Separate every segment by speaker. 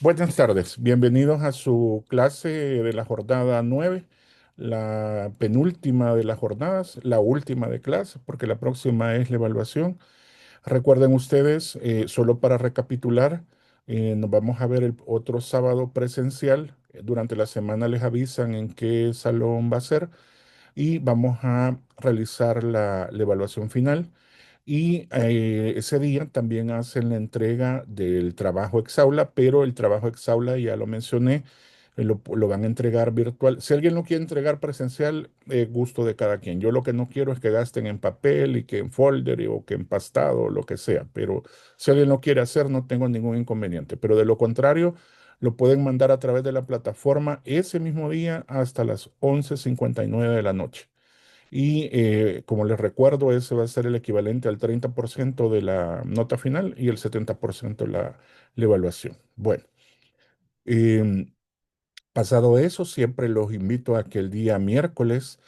Speaker 1: Buenas tardes, bienvenidos a su clase de la jornada 9, la penúltima de las jornadas, la última de clase, porque la próxima es la evaluación. Recuerden ustedes, solo para recapitular, nos vamos a ver el otro sábado presencial. Durante la semana les avisan en qué salón va a ser y vamos a realizar la evaluación final. Y ese día también hacen la entrega del trabajo Exaula, pero el trabajo Exaula, ya lo mencioné, lo van a entregar virtual. Si alguien lo quiere entregar presencial, gusto de cada quien. Yo lo que no quiero es que gasten en papel y que en folder o que en pastado o lo que sea, pero si alguien lo quiere hacer, no tengo ningún inconveniente. Pero de lo contrario, lo pueden mandar a través de la plataforma ese mismo día hasta las 11:59 de la noche. Y como les recuerdo, ese va a ser el equivalente al 30% de la nota final y el 70% la evaluación. Bueno, em, pasado eso, siempre los invito a que el día miércoles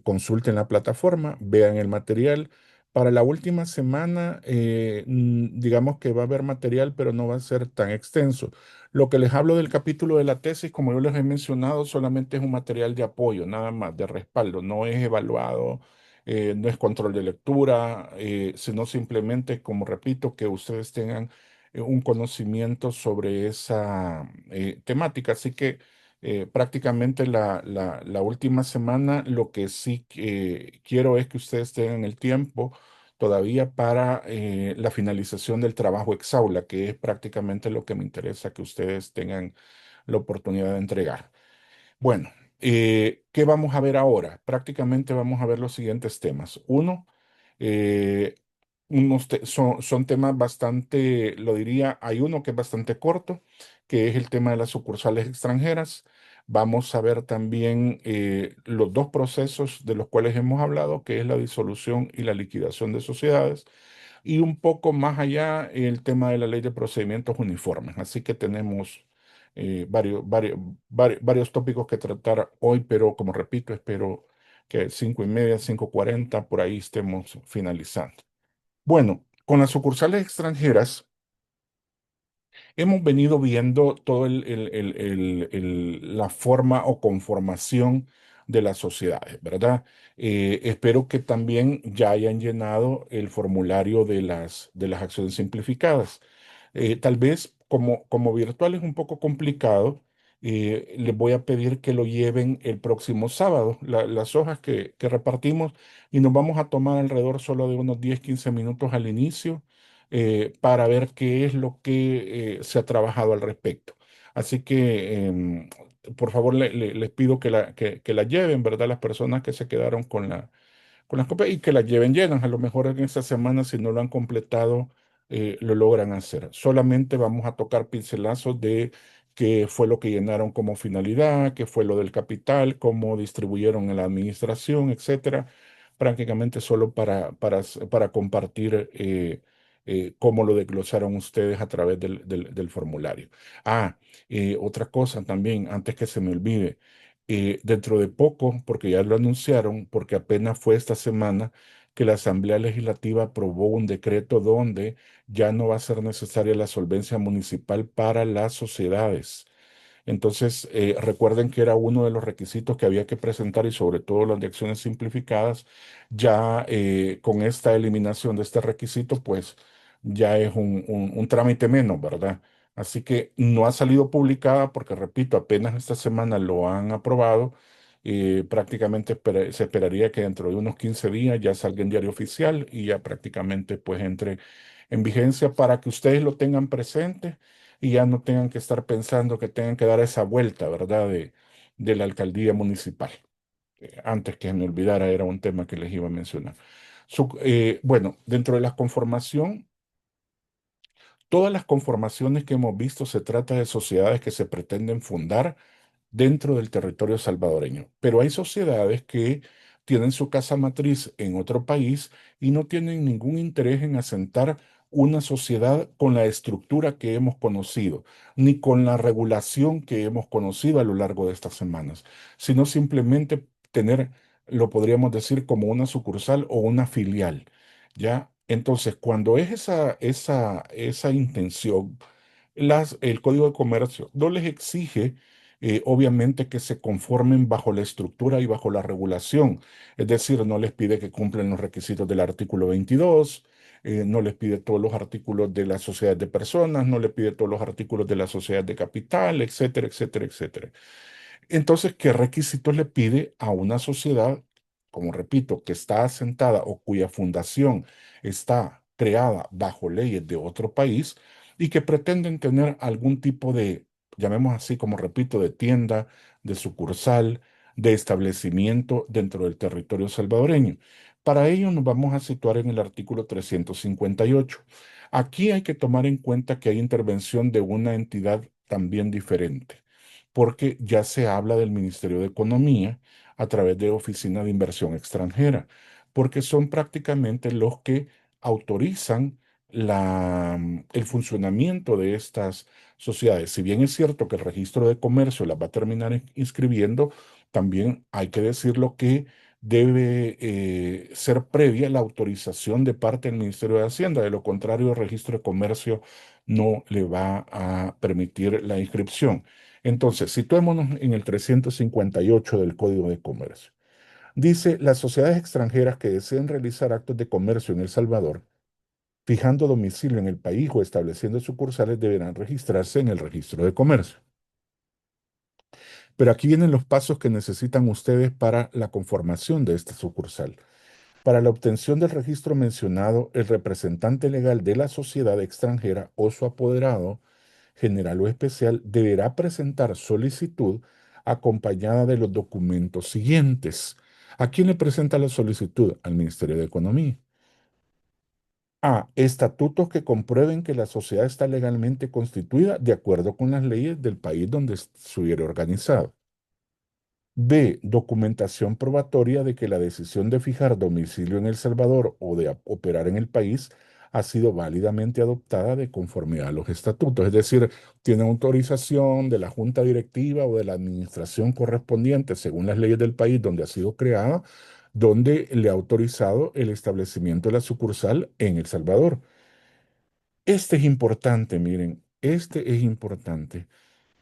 Speaker 1: consulten la plataforma, vean el material. Para la última semana, digamos que va a haber material, pero no va a ser tan extenso. Lo que les hablo del capítulo de la tesis, como yo les he mencionado, solamente es un material de apoyo, nada más, de respaldo. No es evaluado, no es control de lectura, sino simplemente, como repito, que ustedes tengan un conocimiento sobre esa temática. Así que prácticamente la última semana lo que sí quiero es que ustedes tengan el tiempo todavía para la finalización del trabajo Exaula, que es prácticamente lo que me interesa que ustedes tengan la oportunidad de entregar. Bueno, ¿qué vamos a ver ahora? Prácticamente vamos a ver los siguientes temas. Uno, eh, son temas bastante, lo diría, hay uno que es bastante corto, que es el tema de las sucursales extranjeras. Vamos a ver también los dos procesos de los cuales hemos hablado, que es la disolución y la liquidación de sociedades, y un poco más allá el tema de la ley de procedimientos uniformes. Así que tenemos varios tópicos que tratar hoy, pero como repito, espero que 5:30, 5:40, por ahí estemos finalizando. Bueno, con las sucursales extranjeras hemos venido viendo toda la forma o conformación de las sociedades, ¿verdad? Espero que también ya hayan llenado el formulario de las acciones simplificadas. Tal vez como virtual es un poco complicado, les voy a pedir que lo lleven el próximo sábado, las hojas que repartimos, y nos vamos a tomar alrededor solo de unos 10-15 minutos al inicio para ver qué es lo que se ha trabajado al respecto. Así que, por favor, les pido que la lleven, ¿verdad? Las personas que se quedaron con las copias y que las lleven llenas. A lo mejor en esta semana, si no lo han completado, lo logran hacer. Solamente vamos a tocar pincelazos de qué fue lo que llenaron como finalidad, qué fue lo del capital, cómo distribuyeron en la administración, etcétera. Prácticamente solo para compartir cómo lo desglosaron ustedes a través del formulario. Ah, otra cosa también, antes que se me olvide dentro de poco, porque ya lo anunciaron, porque apenas fue esta semana que la Asamblea Legislativa aprobó un decreto donde ya no va a ser necesaria la solvencia municipal para las sociedades. Entonces, recuerden que era uno de los requisitos que había que presentar y sobre todo las de acciones simplificadas. Ya con esta eliminación de este requisito, pues ya es un trámite menos, ¿verdad? Así que no ha salido publicada porque, repito, apenas esta semana lo han aprobado. Prácticamente se esperaría que dentro de unos 15 días ya salga en diario oficial y ya prácticamente pues entre en vigencia para que ustedes lo tengan presente y ya no tengan que estar pensando que tengan que dar esa vuelta, ¿verdad? De la alcaldía municipal. Antes que me olvidara, era un tema que les iba a mencionar. Bueno, dentro de la conformación, todas las conformaciones que hemos visto se trata de sociedades que se pretenden fundar dentro del territorio salvadoreño. Pero hay sociedades que tienen su casa matriz en otro país y no tienen ningún interés en asentar una sociedad con la estructura que hemos conocido, ni con la regulación que hemos conocido a lo largo de estas semanas, sino simplemente tener, lo podríamos decir, como una sucursal o una filial, ¿ya? Entonces, cuando es esa intención, el Código de Comercio no les exige, obviamente, que se conformen bajo la estructura y bajo la regulación. Es decir, no les pide que cumplan los requisitos del artículo 22, no les pide todos los artículos de la sociedad de personas, no les pide todos los artículos de la sociedad de capital, etcétera, etcétera, etcétera. Entonces, ¿qué requisitos le pide a una sociedad, como repito, que está asentada o cuya fundación está creada bajo leyes de otro país y que pretenden tener algún tipo de, llamemos así, como repito, de tienda, de sucursal, de establecimiento dentro del territorio salvadoreño? Para ello nos vamos a situar en el artículo 358. Aquí hay que tomar en cuenta que hay intervención de una entidad también diferente, porque ya se habla del Ministerio de Economía a través de Oficina de Inversión Extranjera, porque son prácticamente los que autorizan el funcionamiento de estas sociedades. Si bien es cierto que el registro de comercio las va a terminar inscribiendo, también hay que decirlo que debe ser previa la autorización de parte del Ministerio de Hacienda. De lo contrario, el registro de comercio no le va a permitir la inscripción. Entonces, situémonos en el 358 del Código de Comercio. Dice, las sociedades extranjeras que deseen realizar actos de comercio en El Salvador, fijando domicilio en el país o estableciendo sucursales, deberán registrarse en el registro de comercio. Pero aquí vienen los pasos que necesitan ustedes para la conformación de esta sucursal. Para la obtención del registro mencionado, el representante legal de la sociedad extranjera o su apoderado general o especial deberá presentar solicitud acompañada de los documentos siguientes. ¿A quién le presenta la solicitud? Al Ministerio de Economía. A. Estatutos que comprueben que la sociedad está legalmente constituida de acuerdo con las leyes del país donde estuviera organizado. B. Documentación probatoria de que la decisión de fijar domicilio en El Salvador o de operar en el país ha sido válidamente adoptada de conformidad a los estatutos. Es decir, tiene autorización de la junta directiva o de la administración correspondiente según las leyes del país donde ha sido creada, donde le ha autorizado el establecimiento de la sucursal en El Salvador. Este es importante, miren, este es importante.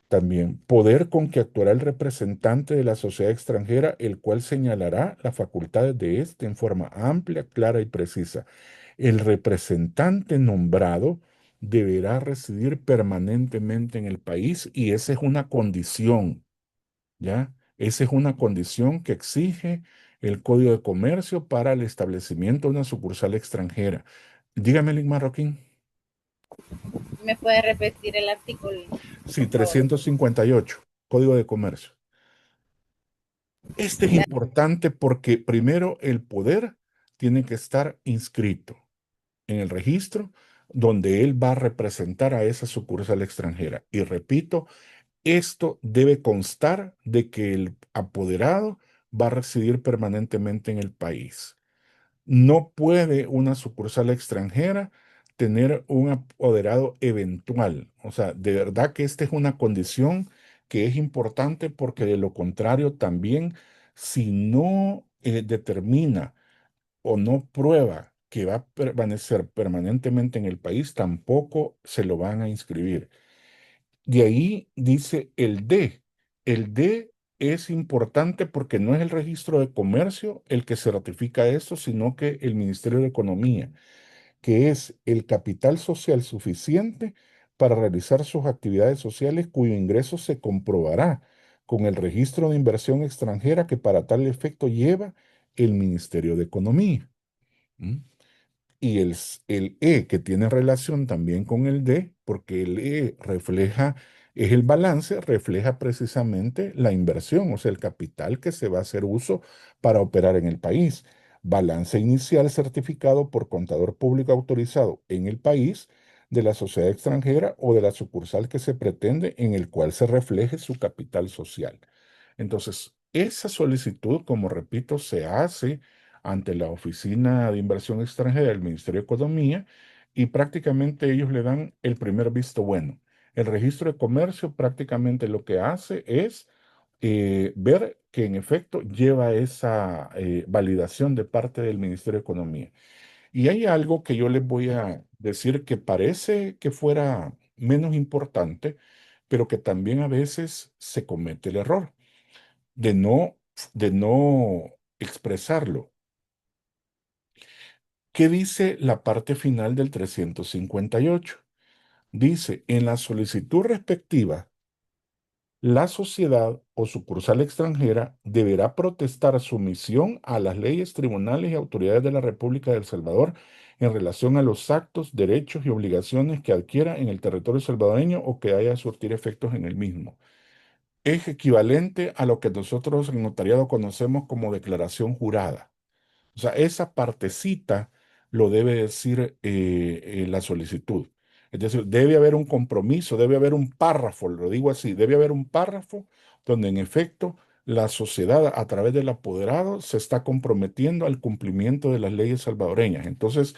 Speaker 1: También, poder con que actuará el representante de la sociedad extranjera, el cual señalará las facultades de éste en forma amplia, clara y precisa. El representante nombrado deberá residir permanentemente en el país y esa es una condición, ¿ya? Esa es una condición que exige el Código de Comercio para el establecimiento de una sucursal extranjera. Dígame, Link Marroquín.
Speaker 2: ¿Me puede repetir el artículo,
Speaker 1: Sí,
Speaker 2: por favor?
Speaker 1: 358, Código de Comercio. Este es importante porque primero el poder tiene que estar inscrito en el registro donde él va a representar a esa sucursal extranjera. Y repito, esto debe constar de que el apoderado va a residir permanentemente en el país. No puede una sucursal extranjera tener un apoderado eventual. O sea, de verdad que esta es una condición que es importante porque de lo contrario también, si no determina o no prueba que va a permanecer permanentemente en el país, tampoco se lo van a inscribir. De ahí dice el D. El D es importante porque no es el registro de comercio el que certifica esto, sino que el Ministerio de Economía, que es el capital social suficiente para realizar sus actividades sociales cuyo ingreso se comprobará con el registro de inversión extranjera que para tal efecto lleva el Ministerio de Economía. ¿Mm? Y el E que tiene relación también con el D, porque el E refleja, es el balance, refleja precisamente la inversión, o sea, el capital que se va a hacer uso para operar en el país. Balance inicial certificado por contador público autorizado en el país de la sociedad extranjera o de la sucursal que se pretende en el cual se refleje su capital social. Entonces, esa solicitud, como repito, se hace ante la Oficina de Inversión Extranjera del Ministerio de Economía y prácticamente ellos le dan el primer visto bueno. El registro de comercio prácticamente lo que hace es ver que en efecto lleva esa validación de parte del Ministerio de Economía. Y hay algo que yo les voy a decir que parece que fuera menos importante, pero que también a veces se comete el error de no expresarlo. ¿Qué dice la parte final del 358? Dice, en la solicitud respectiva, la sociedad o sucursal extranjera deberá protestar sumisión a las leyes, tribunales y autoridades de la República de El Salvador en relación a los actos, derechos y obligaciones que adquiera en el territorio salvadoreño o que haya a surtir efectos en el mismo. Es equivalente a lo que nosotros en notariado conocemos como declaración jurada. O sea, esa partecita lo debe decir la solicitud. Es decir, debe haber un compromiso, debe haber un párrafo, lo digo así, debe haber un párrafo donde en efecto la sociedad a través del apoderado se está comprometiendo al cumplimiento de las leyes salvadoreñas. Entonces,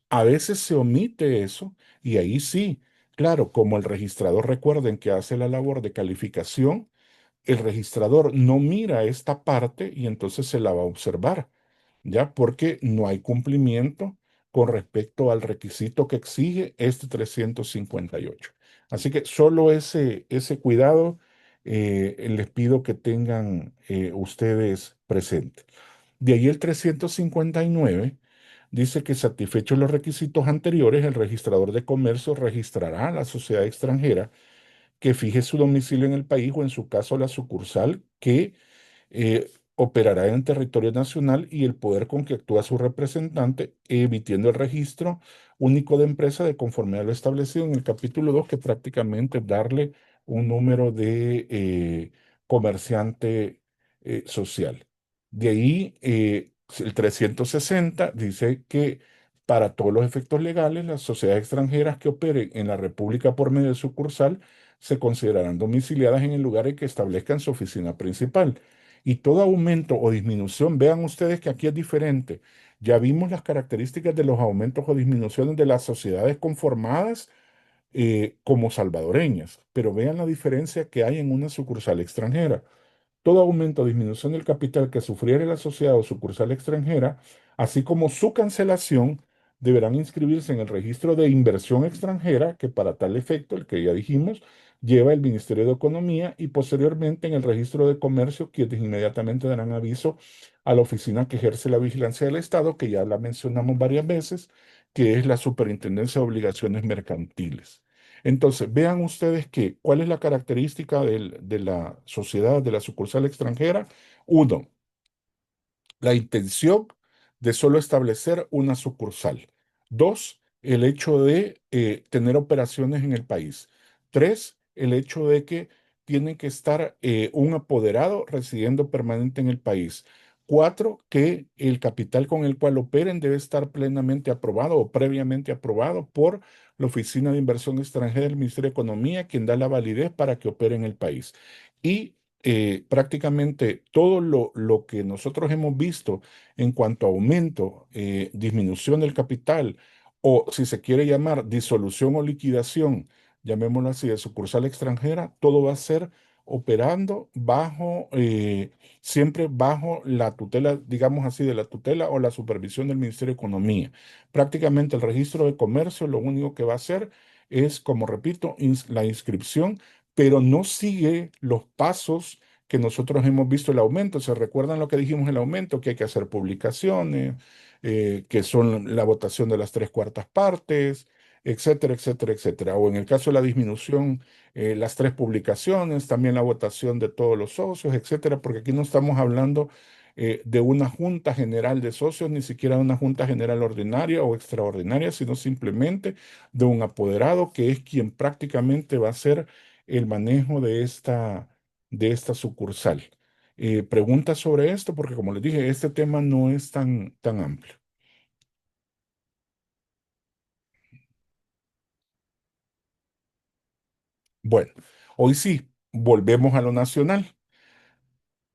Speaker 1: a veces se omite eso y ahí sí, claro, como el registrador, recuerden que hace la labor de calificación, el registrador no mira esta parte y entonces se la va a observar. ¿Ya? Porque no hay cumplimiento con respecto al requisito que exige este 358. Así que solo ese cuidado les pido que tengan ustedes presente. De ahí el 359 dice que satisfechos los requisitos anteriores, el registrador de comercio registrará a la sociedad extranjera que fije su domicilio en el país o en su caso la sucursal que operará en territorio nacional y el poder con que actúa su representante, emitiendo el registro único de empresa de conformidad a lo establecido en el capítulo 2 que prácticamente es darle un número de comerciante social. De ahí, el 360 dice que para todos los efectos legales, las sociedades extranjeras que operen en la República por medio de sucursal se considerarán domiciliadas en el lugar en que establezcan su oficina principal. Y todo aumento o disminución, vean ustedes que aquí es diferente. Ya vimos las características de los aumentos o disminuciones de las sociedades conformadas como salvadoreñas, pero vean la diferencia que hay en una sucursal extranjera. Todo aumento o disminución del capital que sufriere la sociedad o sucursal extranjera, así como su cancelación, deberán inscribirse en el registro de inversión extranjera, que para tal efecto, el que ya dijimos, lleva el Ministerio de Economía y posteriormente en el registro de comercio, quienes inmediatamente darán aviso a la oficina que ejerce la vigilancia del Estado, que ya la mencionamos varias veces, que es la Superintendencia de Obligaciones Mercantiles. Entonces, vean ustedes que, ¿cuál es la característica de la sociedad, de la sucursal extranjera? Uno, la intención de solo establecer una sucursal. Dos, el hecho de tener operaciones en el país. Tres, el hecho de que tiene que estar un apoderado residiendo permanente en el país. Cuatro, que el capital con el cual operen debe estar plenamente aprobado o previamente aprobado por la Oficina de Inversión Extranjera del Ministerio de Economía, quien da la validez para que opere en el país. Y prácticamente todo lo que nosotros hemos visto en cuanto a aumento, disminución del capital, o si se quiere llamar disolución o liquidación, llamémoslo así, de sucursal extranjera, todo va a ser operando bajo, siempre bajo la tutela, digamos así, de la tutela o la supervisión del Ministerio de Economía. Prácticamente el registro de comercio lo único que va a hacer es, como repito, la inscripción, pero no sigue los pasos que nosotros hemos visto el aumento. ¿Se recuerdan lo que dijimos el aumento? Que hay que hacer publicaciones, que son la votación de las tres cuartas partes, etcétera, etcétera, etcétera. O en el caso de la disminución, las tres publicaciones, también la votación de todos los socios, etcétera, porque aquí no estamos hablando de una junta general de socios, ni siquiera de una junta general ordinaria o extraordinaria, sino simplemente de un apoderado que es quien prácticamente va a ser el manejo de esta sucursal. Preguntas sobre esto, porque como les dije, este tema no es tan amplio. Bueno, hoy sí, volvemos a lo nacional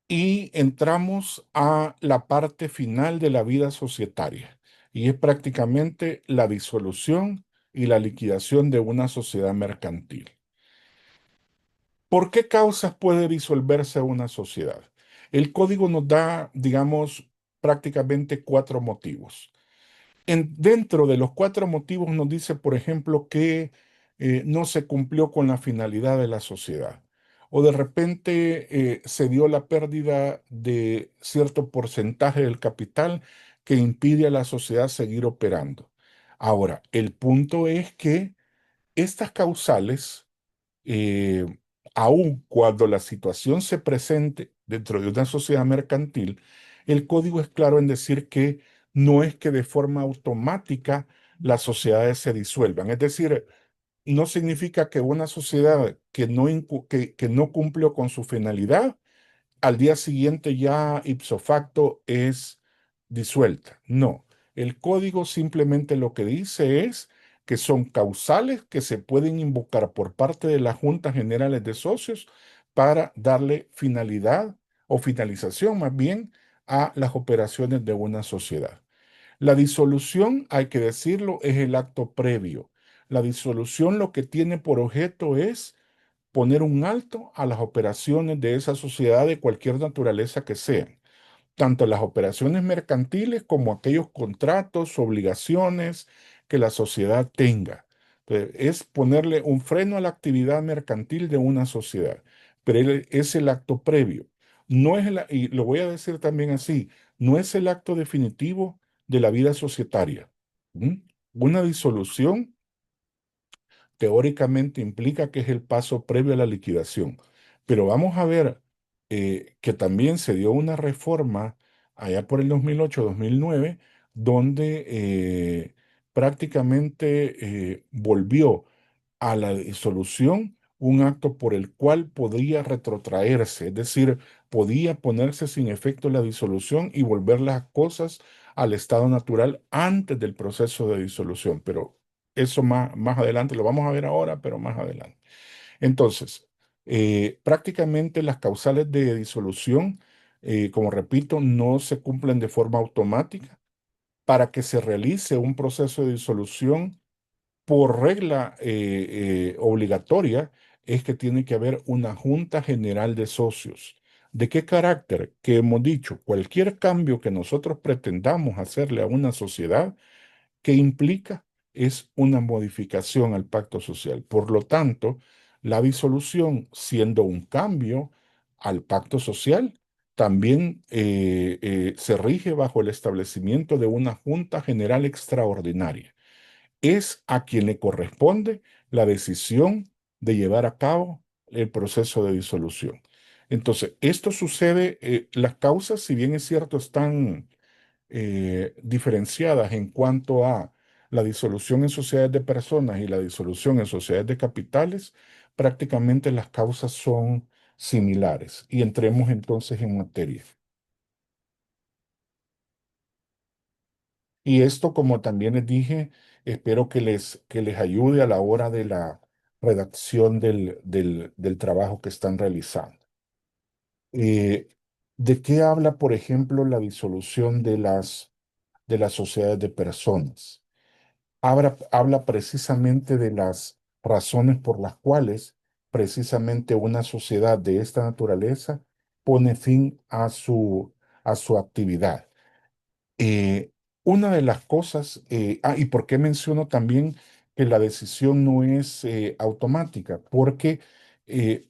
Speaker 1: y entramos a la parte final de la vida societaria, y es prácticamente la disolución y la liquidación de una sociedad mercantil. ¿Por qué causas puede disolverse una sociedad? El código nos da, digamos, prácticamente cuatro motivos. Dentro de los cuatro motivos nos dice, por ejemplo, que no se cumplió con la finalidad de la sociedad. O de repente se dio la pérdida de cierto porcentaje del capital que impide a la sociedad seguir operando. Ahora, el punto es que estas causales, eh, aun cuando la situación se presente dentro de una sociedad mercantil, el código es claro en decir que no es que de forma automática las sociedades se disuelvan. Es decir, no significa que una sociedad que no cumplió con su finalidad al día siguiente ya ipso facto es disuelta. No, el código simplemente lo que dice es que son causales que se pueden invocar por parte de las juntas generales de socios para darle finalidad o finalización más bien a las operaciones de una sociedad. La disolución, hay que decirlo, es el acto previo. La disolución lo que tiene por objeto es poner un alto a las operaciones de esa sociedad de cualquier naturaleza que sean, tanto las operaciones mercantiles como aquellos contratos, obligaciones que la sociedad tenga. Es ponerle un freno a la actividad mercantil de una sociedad, pero es el acto previo. No es y lo voy a decir también así, no es el acto definitivo de la vida societaria. ¿Mm? Una disolución teóricamente implica que es el paso previo a la liquidación. Pero vamos a ver que también se dio una reforma allá por el 2008-2009, donde prácticamente volvió a la disolución un acto por el cual podría retrotraerse, es decir, podía ponerse sin efecto la disolución y volver las cosas al estado natural antes del proceso de disolución. Pero eso más adelante, lo vamos a ver ahora, pero más adelante. Entonces, prácticamente las causales de disolución, como repito, no se cumplen de forma automática. Para que se realice un proceso de disolución, por regla obligatoria, es que tiene que haber una junta general de socios. ¿De qué carácter? Que hemos dicho, cualquier cambio que nosotros pretendamos hacerle a una sociedad, que implica es una modificación al pacto social. Por lo tanto, la disolución, siendo un cambio al pacto social, también se rige bajo el establecimiento de una Junta General Extraordinaria. Es a quien le corresponde la decisión de llevar a cabo el proceso de disolución. Entonces, esto sucede, las causas, si bien es cierto, están diferenciadas en cuanto a la disolución en sociedades de personas y la disolución en sociedades de capitales, prácticamente las causas son similares. Y entremos entonces en materia. Y esto, como también les dije, espero que les ayude a la hora de la redacción del trabajo que están realizando. Eh, ¿De qué habla, por ejemplo, la disolución de las sociedades de personas? Habla precisamente de las razones por las cuales precisamente una sociedad de esta naturaleza pone fin a su actividad. Eh, una de las cosas, ¿y por qué menciono también que la decisión no es automática? Porque eh,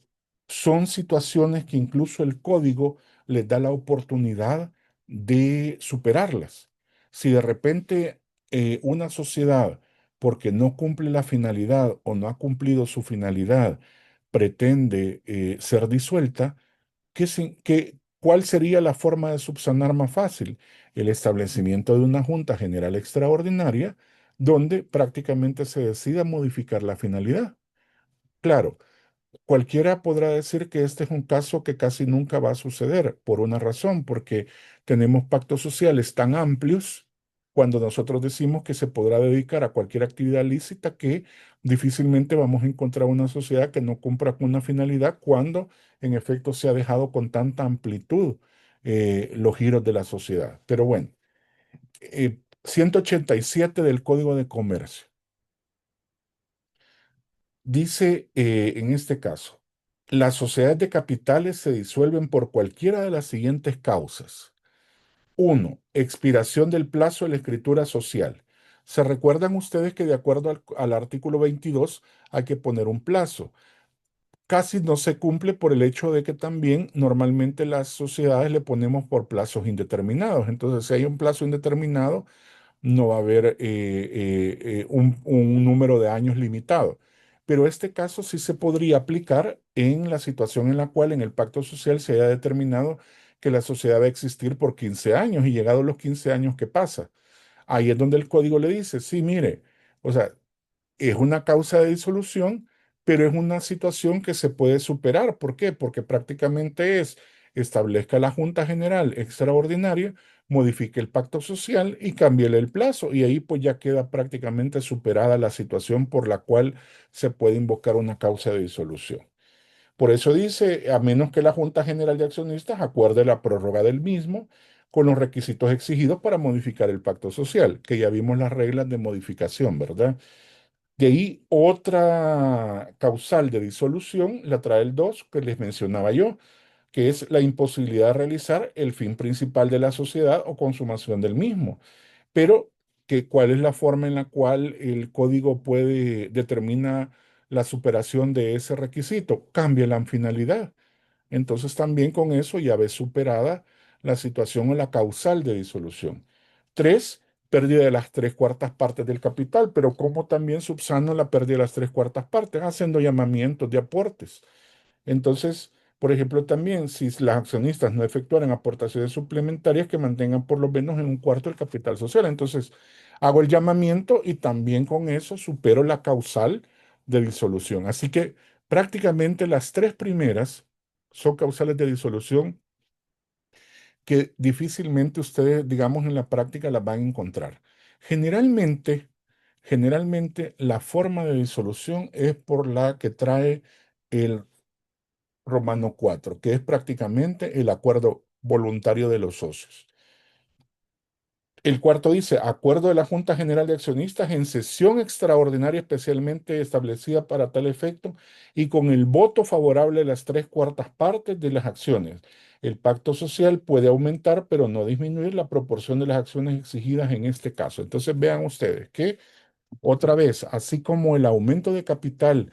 Speaker 1: son situaciones que incluso el código les da la oportunidad de superarlas. Si de repente una sociedad, porque no cumple la finalidad o no ha cumplido su finalidad, pretende ser disuelta, ¿cuál sería la forma de subsanar más fácil? El establecimiento de una Junta General Extraordinaria donde prácticamente se decida modificar la finalidad. Claro, cualquiera podrá decir que este es un caso que casi nunca va a suceder por una razón, porque tenemos pactos sociales tan amplios cuando nosotros decimos que se podrá dedicar a cualquier actividad lícita que difícilmente vamos a encontrar una sociedad que no cumpla con una finalidad cuando en efecto se ha dejado con tanta amplitud los giros de la sociedad. Pero bueno, 187 del Código de Comercio. Dice en este caso, las sociedades de capitales se disuelven por cualquiera de las siguientes causas. Uno, expiración del plazo de la escritura social. Se recuerdan ustedes que de acuerdo al artículo 22 hay que poner un plazo. Casi no se cumple por el hecho de que también normalmente las sociedades le ponemos por plazos indeterminados. Entonces, si hay un plazo indeterminado, no va a haber un número de años limitado. Pero este caso sí se podría aplicar en la situación en la cual en el pacto social se haya determinado que la sociedad va a existir por 15 años y llegados los 15 años, ¿qué pasa? Ahí es donde el código le dice, sí, mire, o sea, es una causa de disolución, pero es una situación que se puede superar. ¿Por qué? Porque prácticamente establezca la Junta General Extraordinaria, modifique el pacto social y cámbiele el plazo. Y ahí pues ya queda prácticamente superada la situación por la cual se puede invocar una causa de disolución. Por eso dice, a menos que la Junta General de Accionistas acuerde la prórroga del mismo con los requisitos exigidos para modificar el pacto social, que ya vimos las reglas de modificación, ¿verdad? De ahí otra causal de disolución la trae el 2 que les mencionaba yo, que es la imposibilidad de realizar el fin principal de la sociedad o consumación del mismo. Pero ¿cuál es la forma en la cual el código puede determinar la superación de ese requisito? Cambia la finalidad. Entonces también con eso ya ves superada la situación o la causal de disolución. Tres, pérdida de las tres cuartas partes del capital, pero ¿cómo también subsano la pérdida de las tres cuartas partes? Haciendo llamamientos de aportes. Entonces, por ejemplo, también si las accionistas no efectuaran aportaciones suplementarias que mantengan por lo menos en un cuarto el capital social. Entonces, hago el llamamiento y también con eso supero la causal de disolución. Así que prácticamente las tres primeras son causales de disolución que difícilmente ustedes, digamos, en la práctica las van a encontrar. Generalmente, generalmente la forma de disolución es por la que trae el Romano 4, que es prácticamente el acuerdo voluntario de los socios. El cuarto dice, acuerdo de la Junta General de Accionistas en sesión extraordinaria especialmente establecida para tal efecto y con el voto favorable de las tres cuartas partes de las acciones. El pacto social puede aumentar, pero no disminuir la proporción de las acciones exigidas en este caso. Entonces vean ustedes que otra vez, así como el aumento de capital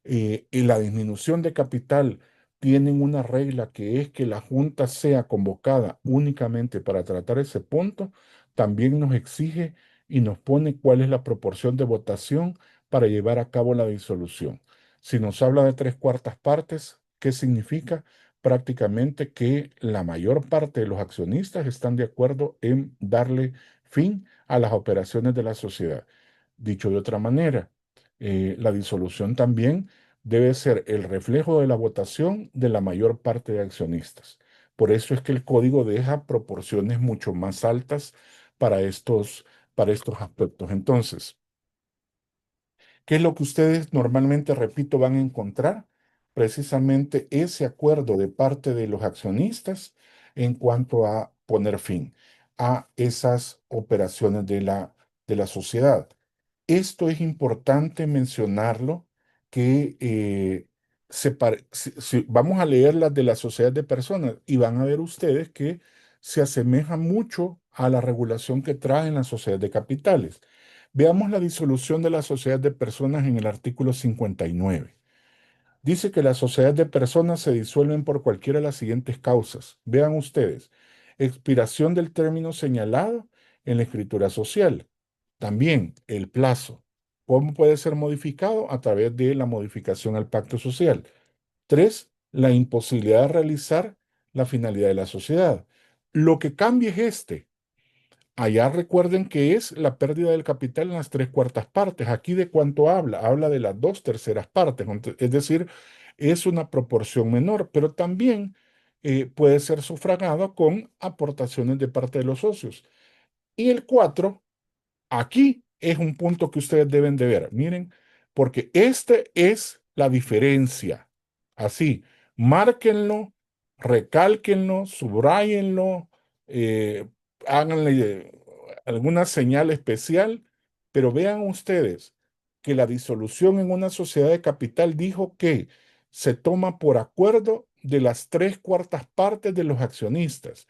Speaker 1: y la disminución de capital tienen una regla que es que la Junta sea convocada únicamente para tratar ese punto, también nos exige y nos pone cuál es la proporción de votación para llevar a cabo la disolución. Si nos habla de tres cuartas partes, ¿qué significa? Prácticamente que la mayor parte de los accionistas están de acuerdo en darle fin a las operaciones de la sociedad. Dicho de otra manera, la disolución también debe ser el reflejo de la votación de la mayor parte de accionistas. Por eso es que el código deja proporciones mucho más altas para para estos aspectos. Entonces, ¿qué es lo que ustedes normalmente, repito, van a encontrar? Precisamente ese acuerdo de parte de los accionistas en cuanto a poner fin a esas operaciones de de la sociedad. Esto es importante mencionarlo, que vamos a leer las de la sociedad de personas y van a ver ustedes que se asemeja mucho a la regulación que traen las sociedades de capitales. Veamos la disolución de la sociedad de personas en el artículo 59. Dice que las sociedades de personas se disuelven por cualquiera de las siguientes causas. Vean ustedes, expiración del término señalado en la escritura social. También el plazo. ¿Cómo puede ser modificado? A través de la modificación al pacto social. Tres, la imposibilidad de realizar la finalidad de la sociedad. Lo que cambia es este. Allá recuerden que es la pérdida del capital en las tres cuartas partes. Aquí de cuánto habla, habla de las dos terceras partes, es decir, es una proporción menor, pero también puede ser sufragado con aportaciones de parte de los socios. Y el 4 aquí es un punto que ustedes deben de ver, miren, porque este es la diferencia. Así, márquenlo, recálquenlo, subrayenlo, eh, háganle alguna señal especial, pero vean ustedes que la disolución en una sociedad de capital dijo que se toma por acuerdo de las tres cuartas partes de los accionistas.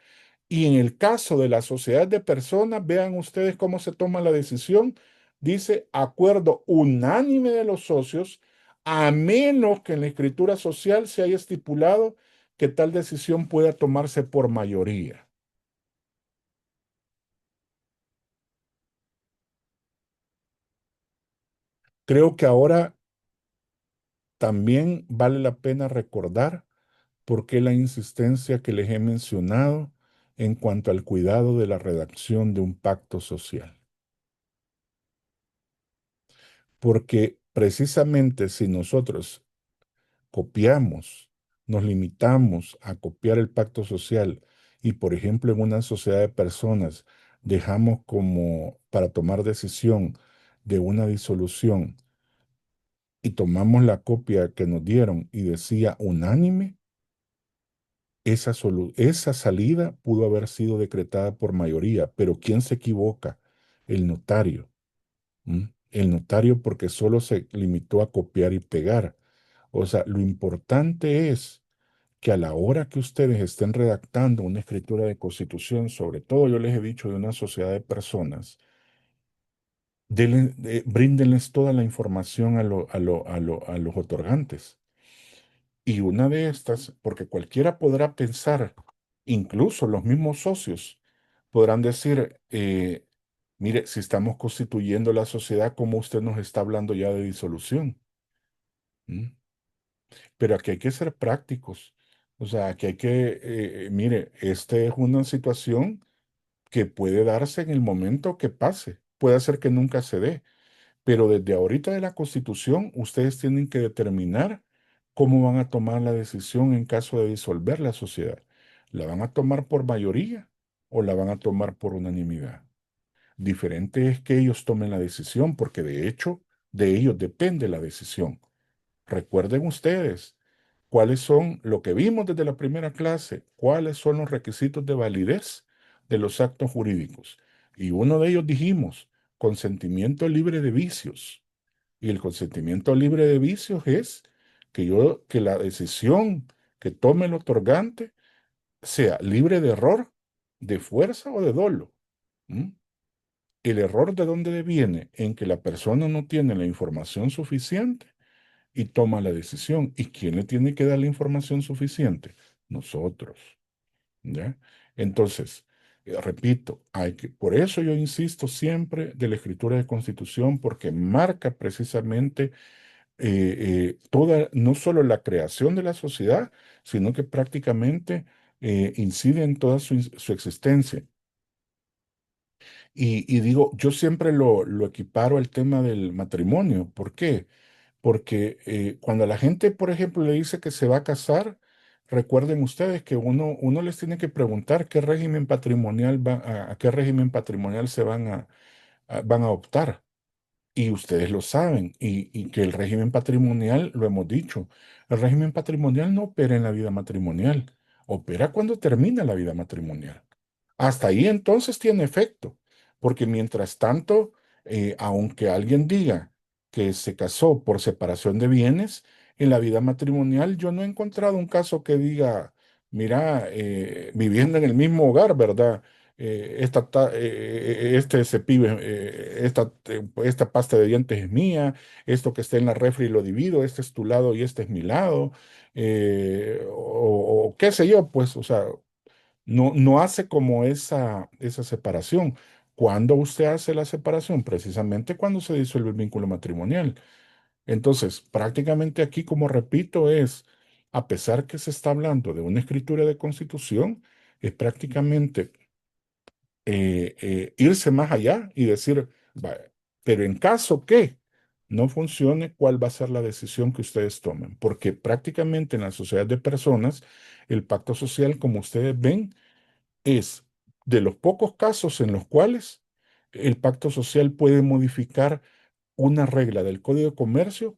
Speaker 1: Y en el caso de la sociedad de personas, vean ustedes cómo se toma la decisión. Dice acuerdo unánime de los socios, a menos que en la escritura social se haya estipulado que tal decisión pueda tomarse por mayoría. Creo que ahora también vale la pena recordar por qué la insistencia que les he mencionado en cuanto al cuidado de la redacción de un pacto social. Porque precisamente si nosotros copiamos, nos limitamos a copiar el pacto social y, por ejemplo, en una sociedad de personas dejamos como para tomar decisión de una disolución y tomamos la copia que nos dieron y decía unánime, esa salida pudo haber sido decretada por mayoría, pero ¿quién se equivoca? El notario. ¿M? El notario porque solo se limitó a copiar y pegar. O sea, lo importante es que a la hora que ustedes estén redactando una escritura de constitución, sobre todo yo les he dicho de una sociedad de personas, bríndenles toda la información a los otorgantes. Y una de estas, porque cualquiera podrá pensar, incluso los mismos socios, podrán decir, mire, si estamos constituyendo la sociedad, ¿cómo usted nos está hablando ya de disolución? ¿Mm? Pero aquí hay que ser prácticos. O sea, aquí hay que, mire, esta es una situación que puede darse en el momento que pase. Puede ser que nunca se dé. Pero desde ahorita de la Constitución, ustedes tienen que determinar cómo van a tomar la decisión en caso de disolver la sociedad. ¿La van a tomar por mayoría o la van a tomar por unanimidad? Diferente es que ellos tomen la decisión, porque de hecho de ellos depende la decisión. Recuerden ustedes cuáles son lo que vimos desde la primera clase, cuáles son los requisitos de validez de los actos jurídicos. Y uno de ellos dijimos, consentimiento libre de vicios. Y el consentimiento libre de vicios es que la decisión que tome el otorgante sea libre de error, de fuerza o de dolo. ¿Mm? ¿El error de dónde viene? En que la persona no tiene la información suficiente y toma la decisión. ¿Y quién le tiene que dar la información suficiente? Nosotros. ¿Ya? Entonces, repito, por eso yo insisto siempre de la escritura de constitución, porque marca precisamente no solo la creación de la sociedad, sino que prácticamente incide en toda su existencia. Y digo, yo siempre lo equiparo al tema del matrimonio. ¿Por qué? Porque cuando la gente, por ejemplo, le dice que se va a casar, recuerden ustedes que uno les tiene que preguntar qué régimen patrimonial a qué régimen patrimonial van a optar. Y ustedes lo saben, y que el régimen patrimonial, lo hemos dicho, el régimen patrimonial no opera en la vida matrimonial, opera cuando termina la vida matrimonial. Hasta ahí entonces tiene efecto, porque mientras tanto, aunque alguien diga que se casó por separación de bienes, en la vida matrimonial yo no he encontrado un caso que diga, mira, viviendo en el mismo hogar, ¿verdad? Este cepillo, esta pasta de dientes es mía, esto que está en la refri lo divido, este es tu lado y este es mi lado, o qué sé yo, pues, o sea, no hace como esa separación. ¿Cuándo usted hace la separación? Precisamente cuando se disuelve el vínculo matrimonial. Entonces, prácticamente aquí, como repito, a pesar que se está hablando de una escritura de constitución, es prácticamente irse más allá y decir, "Vaya, pero en caso que no funcione, ¿cuál va a ser la decisión que ustedes tomen?" Porque prácticamente en la sociedad de personas, el pacto social, como ustedes ven, es de los pocos casos en los cuales el pacto social puede modificar una regla del Código de Comercio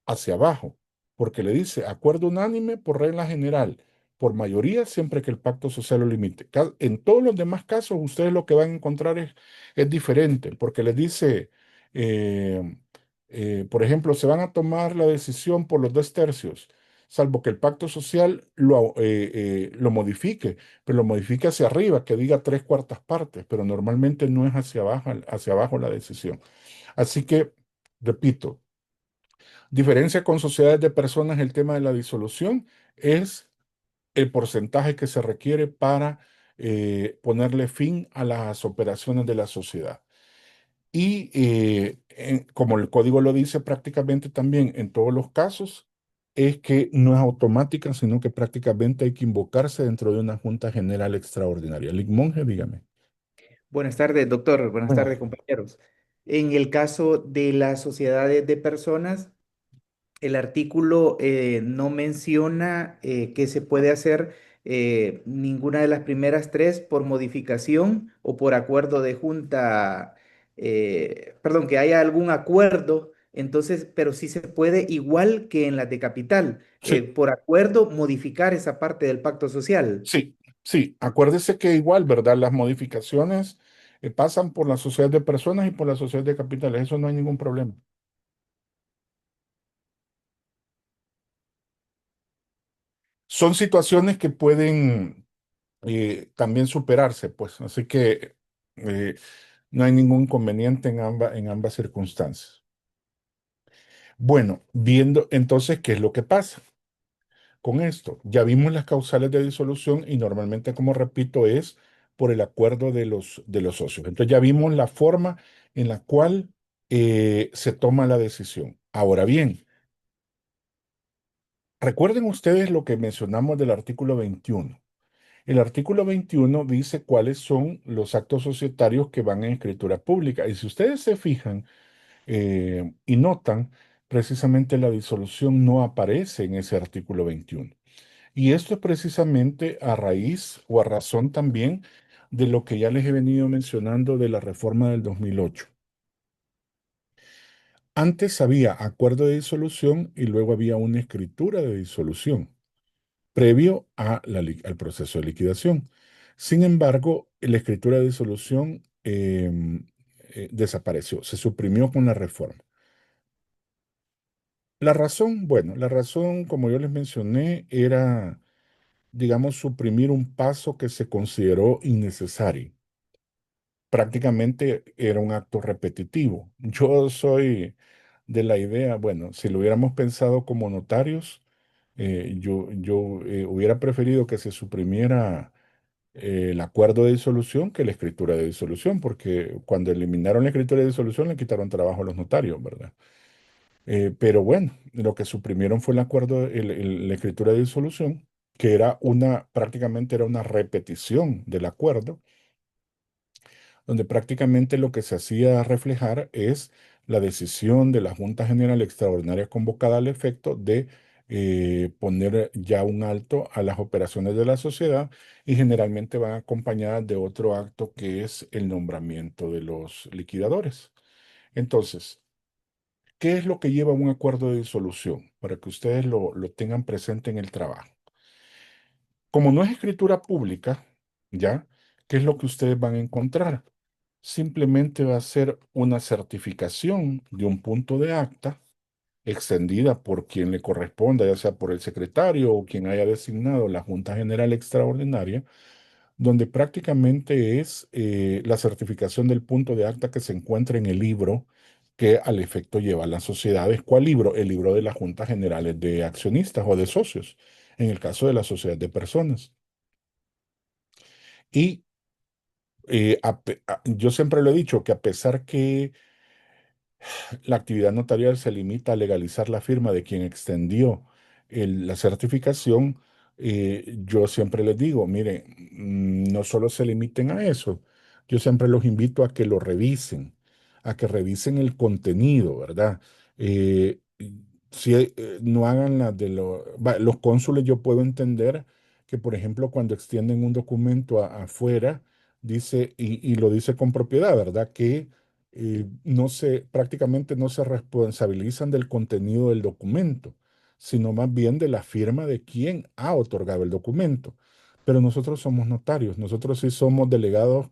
Speaker 1: hacia abajo, porque le dice acuerdo unánime por regla general, por mayoría siempre que el pacto social lo limite. En todos los demás casos, ustedes lo que van a encontrar es diferente, porque les dice, por ejemplo, se van a tomar la decisión por los 2 tercios. salvo que el pacto social lo modifique, pero lo modifique hacia arriba, que diga tres cuartas partes, pero normalmente no es hacia abajo la decisión. Así que, repito, diferencia con sociedades de personas, el tema de la disolución es el porcentaje que se requiere para ponerle fin a las operaciones de la sociedad. Y como el código lo dice prácticamente también en todos los casos, es que no es automática, sino que prácticamente hay que invocarse dentro de una Junta General Extraordinaria. Lic Monge, dígame.
Speaker 3: Buenas tardes, doctor. Buenas
Speaker 1: Buenas.
Speaker 3: tardes, compañeros. En el caso de las sociedades de personas, el artículo no menciona que se puede hacer ninguna de las primeras tres por modificación o por acuerdo de junta, perdón, que haya algún acuerdo, entonces, pero sí se puede, igual que en las de capital,
Speaker 1: Sí,
Speaker 3: por acuerdo modificar esa parte del pacto social.
Speaker 1: sí, sí. Acuérdese que igual, ¿verdad? Las modificaciones pasan por la sociedad de personas y por la sociedad de capitales. Eso no hay ningún problema. Son situaciones que pueden también superarse, pues. Así que no hay ningún inconveniente en ambas circunstancias. Bueno, viendo entonces qué es lo que pasa con esto. Ya vimos las causales de disolución y normalmente, como repito, es por el acuerdo de los socios. Entonces ya vimos la forma en la cual se toma la decisión. Ahora bien, recuerden ustedes lo que mencionamos del artículo 21. El artículo 21 dice cuáles son los actos societarios que van en escritura pública. Y si ustedes se fijan y notan, precisamente la disolución no aparece en ese artículo 21. Y esto es precisamente a raíz o a razón también de lo que ya les he venido mencionando de la reforma del 2008. Antes había acuerdo de disolución y luego había una escritura de disolución previo al proceso de liquidación. Sin embargo, la escritura de disolución desapareció, se suprimió con la reforma. La razón, bueno, la razón, como yo les mencioné, era, digamos, suprimir un paso que se consideró innecesario. Prácticamente era un acto repetitivo. Yo soy de la idea, bueno, si lo hubiéramos pensado como notarios, yo hubiera preferido que se suprimiera el acuerdo de disolución que la escritura de disolución, porque cuando eliminaron la escritura de disolución le quitaron trabajo a los notarios, ¿verdad? Pero bueno, lo que suprimieron fue el acuerdo, la escritura de disolución, que era prácticamente era una repetición del acuerdo, donde prácticamente lo que se hacía reflejar es la decisión de la Junta General Extraordinaria convocada al efecto de poner ya un alto a las operaciones de la sociedad y generalmente van acompañadas de otro acto que es el nombramiento de los liquidadores. Entonces, ¿qué es lo que lleva a un acuerdo de disolución? Para que ustedes lo tengan presente en el trabajo. Como no es escritura pública, ¿ya? ¿Qué es lo que ustedes van a encontrar? Simplemente va a ser una certificación de un punto de acta extendida por quien le corresponda, ya sea por el secretario o quien haya designado la Junta General Extraordinaria, donde prácticamente es la certificación del punto de acta que se encuentra en el libro que al efecto lleva a las sociedades. ¿Cuál libro? El libro de las Juntas Generales de Accionistas o de Socios, en el caso de la sociedad de personas. Y yo siempre lo he dicho que a pesar que la actividad notarial se limita a legalizar la firma de quien extendió la certificación. Yo siempre les digo, miren, no solo se limiten a eso, yo siempre los invito a que lo revisen, a que revisen el contenido, ¿verdad? Si no hagan los cónsules, yo puedo entender que, por ejemplo, cuando extienden un documento afuera, dice, y lo dice con propiedad, ¿verdad? Que prácticamente no se responsabilizan del contenido del documento, sino más bien de la firma de quien ha otorgado el documento. Pero nosotros somos notarios, nosotros sí somos delegados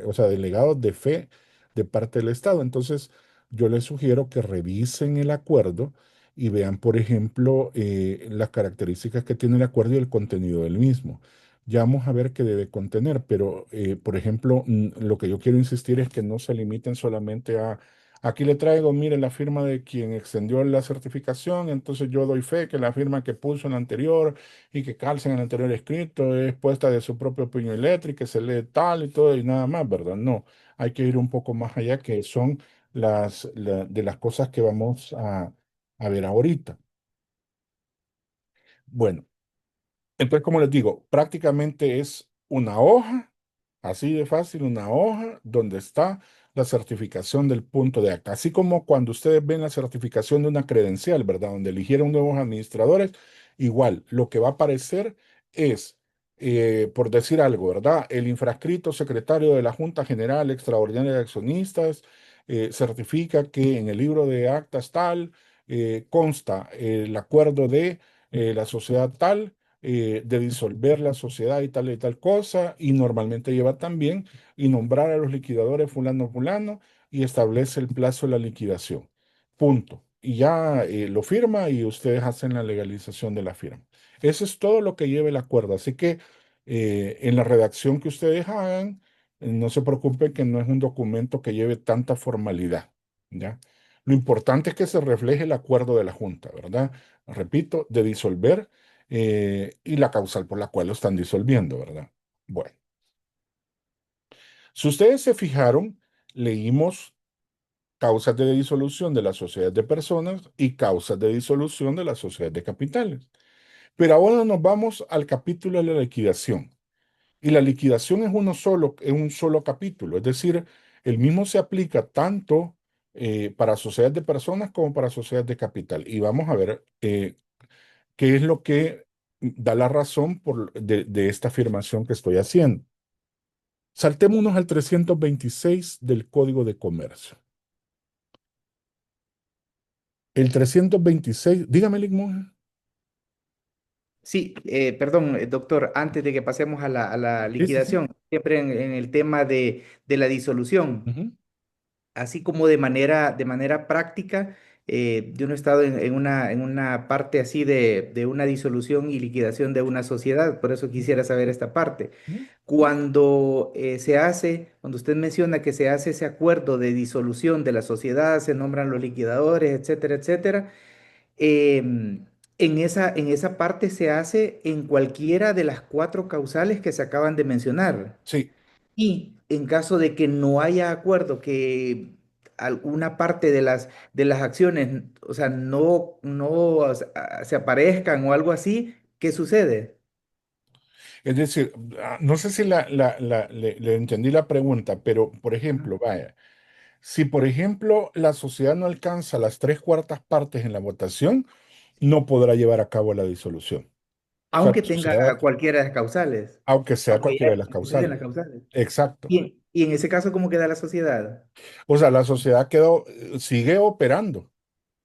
Speaker 1: o sea, delegados de fe de parte del Estado. Entonces, yo les sugiero que revisen el acuerdo y vean, por ejemplo, las características que tiene el acuerdo y el contenido del mismo. Ya vamos a ver qué debe contener, pero, por ejemplo, lo que yo quiero insistir es que no se limiten solamente a, aquí le traigo, mire, la firma de quien extendió la certificación, entonces yo doy fe que la firma que puso en la anterior y que calza en el anterior escrito es puesta de su propio puño y letra y que se lee tal y todo y nada más, ¿verdad? No, hay que ir un poco más allá, que son de las cosas que vamos a ver ahorita. Bueno, entonces, como les digo, prácticamente es una hoja, así de fácil, una hoja donde está la certificación del punto de acá. Así como cuando ustedes ven la certificación de una credencial, ¿verdad? Donde eligieron nuevos administradores, igual, lo que va a aparecer es, por decir algo, ¿verdad? El infrascrito secretario de la Junta General Extraordinaria de Accionistas certifica que en el libro de actas tal consta el acuerdo de la sociedad tal de disolver la sociedad y tal cosa, y normalmente lleva también y nombrar a los liquidadores fulano fulano y establece el plazo de la liquidación. Punto. Y ya lo firma y ustedes hacen la legalización de la firma. Eso es todo lo que lleva el acuerdo. Así que en la redacción que ustedes hagan, no se preocupen que no es un documento que lleve tanta formalidad, ¿ya? Lo importante es que se refleje el acuerdo de la Junta, ¿verdad? Repito, de disolver y la causal por la cual lo están disolviendo, ¿verdad? Bueno, si ustedes se fijaron, leímos causas de disolución de las sociedades de personas y causas de disolución de las sociedades de capitales. Pero ahora nos vamos al capítulo de la liquidación. Y la liquidación es uno solo, es un solo capítulo, es decir, el mismo se aplica tanto para sociedades de personas como para sociedades de capital. Y vamos a ver qué es lo que da la razón de esta afirmación que estoy haciendo. Saltémonos al 326 del Código de Comercio. El 326, dígame, Ligmonja.
Speaker 3: Sí, perdón, doctor, antes de que pasemos a la
Speaker 1: Sí, sí, sí.
Speaker 3: liquidación, siempre en el tema de la disolución.
Speaker 1: Ujú.
Speaker 3: Así como de manera práctica, yo no he estado en una parte así de una disolución y liquidación de una sociedad, por eso quisiera saber esta parte.
Speaker 1: Ujú.
Speaker 3: Cuando cuando usted menciona que se hace ese acuerdo de disolución de la sociedad, se nombran los liquidadores, etcétera, etcétera, en esa parte se hace en cualquiera de las cuatro causales que se acaban de mencionar.
Speaker 1: Sí,
Speaker 3: Y en caso de que no haya acuerdo, que alguna parte de las acciones, o sea, se aparezcan o algo así, ¿qué sucede?
Speaker 1: es decir, no sé si le entendí la pregunta, pero por ejemplo, vaya, si por ejemplo la sociedad no alcanza las tres cuartas partes en la votación, no podrá llevar a cabo la disolución. O sea,
Speaker 3: Aunque
Speaker 1: la
Speaker 3: tenga
Speaker 1: sociedad,
Speaker 3: cualquiera de las causales,
Speaker 1: aunque sea
Speaker 3: aunque
Speaker 1: cualquiera
Speaker 3: ya
Speaker 1: de las
Speaker 3: incluyen
Speaker 1: causales.
Speaker 3: las causales.
Speaker 1: Exacto.
Speaker 3: Y en ese caso, ¿cómo queda la sociedad?
Speaker 1: O sea, la sociedad quedó, sigue operando,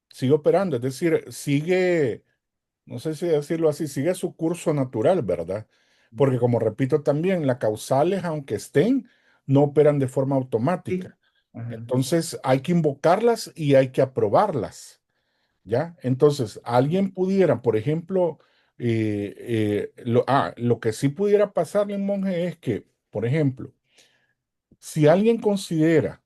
Speaker 1: es decir, sigue, no sé si decirlo así, sigue su curso natural, ¿verdad? Porque como repito también, las causales, aunque estén, no operan de forma
Speaker 3: Sí.
Speaker 1: automática.
Speaker 3: Ajá.
Speaker 1: Entonces hay que invocarlas y hay que aprobarlas, ¿ya? Entonces, alguien pudiera, por ejemplo, lo que sí pudiera pasarle, monje, es que, por ejemplo, si alguien considera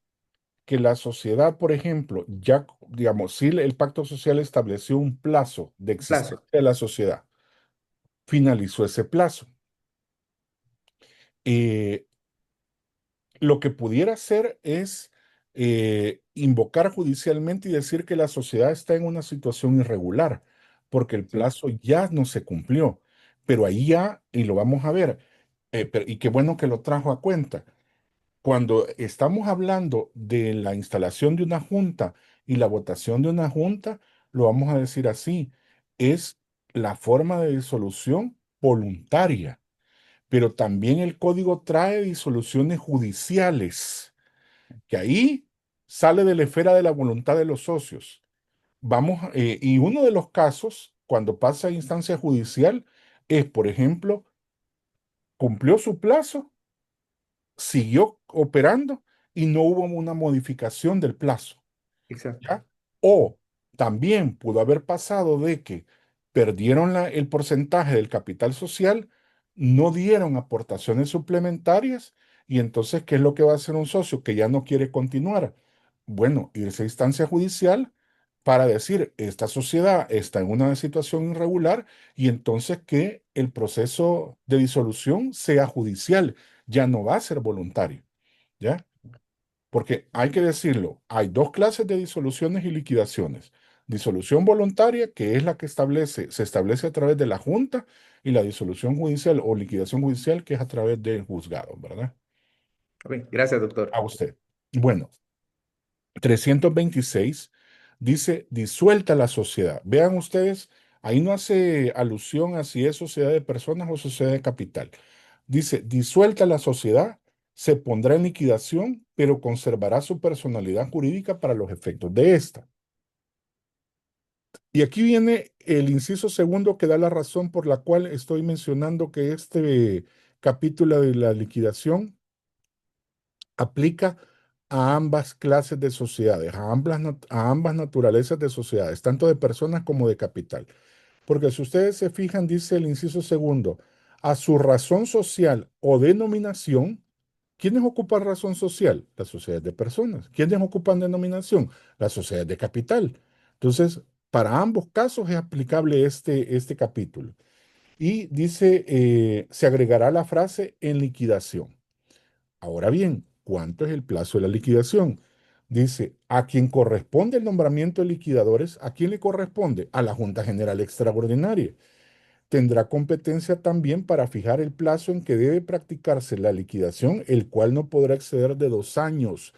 Speaker 1: que la sociedad, por ejemplo, ya, digamos, si el pacto social estableció un plazo de
Speaker 3: Un plazo.
Speaker 1: existencia de la sociedad, finalizó ese plazo. Eh, lo que pudiera hacer es invocar judicialmente y decir que la sociedad está en una situación irregular, porque el
Speaker 3: Sí.
Speaker 1: plazo ya no se cumplió. Pero ahí ya, y lo vamos a ver, y qué bueno que lo trajo a cuenta. Cuando estamos hablando de la instalación de una junta y la votación de una junta, lo vamos a decir así, es la forma de disolución voluntaria, pero también el código trae disoluciones judiciales, que ahí sale de la esfera de la voluntad de los socios. Y uno de los casos, cuando pasa a instancia judicial, es, por ejemplo, cumplió su plazo, siguió operando y no hubo una modificación del plazo,
Speaker 3: Exacto.
Speaker 1: ¿ya? O También pudo haber pasado de que perdieron el porcentaje del capital social, no dieron aportaciones suplementarias y entonces, ¿qué es lo que va a hacer un socio que ya no quiere continuar? Bueno, irse a instancia judicial para decir, esta sociedad está en una situación irregular y entonces que el proceso de disolución sea judicial, ya no va a ser voluntario, ¿ya? Porque hay que decirlo, hay dos clases de disoluciones y liquidaciones. Disolución voluntaria, que es la que se establece a través de la Junta, y la disolución judicial o liquidación judicial, que es a través del juzgado, ¿verdad?
Speaker 3: Ok, gracias, doctor.
Speaker 1: A usted. Bueno, 326 dice disuelta la sociedad. Vean ustedes, ahí no hace alusión a si es sociedad de personas o sociedad de capital. Dice disuelta la sociedad, se pondrá en liquidación, pero conservará su personalidad jurídica para los efectos de esta. Y aquí viene el inciso segundo que da la razón por la cual estoy mencionando que este capítulo de la liquidación aplica a ambas clases de sociedades, a ambas naturalezas de sociedades, tanto de personas como de capital. Porque si ustedes se fijan, dice el inciso segundo, a su razón social o denominación, ¿quiénes ocupan razón social? Las sociedades de personas. ¿Quiénes ocupan denominación? Las sociedades de capital. Entonces, para ambos casos es aplicable este capítulo. Y dice, se agregará la frase en liquidación. Ahora bien, ¿cuánto es el plazo de la liquidación? Dice, a quien corresponde el nombramiento de liquidadores, ¿a quién le corresponde? A la Junta General Extraordinaria. Tendrá competencia también para fijar el plazo en que debe practicarse la liquidación, el cual no podrá exceder de 2 años.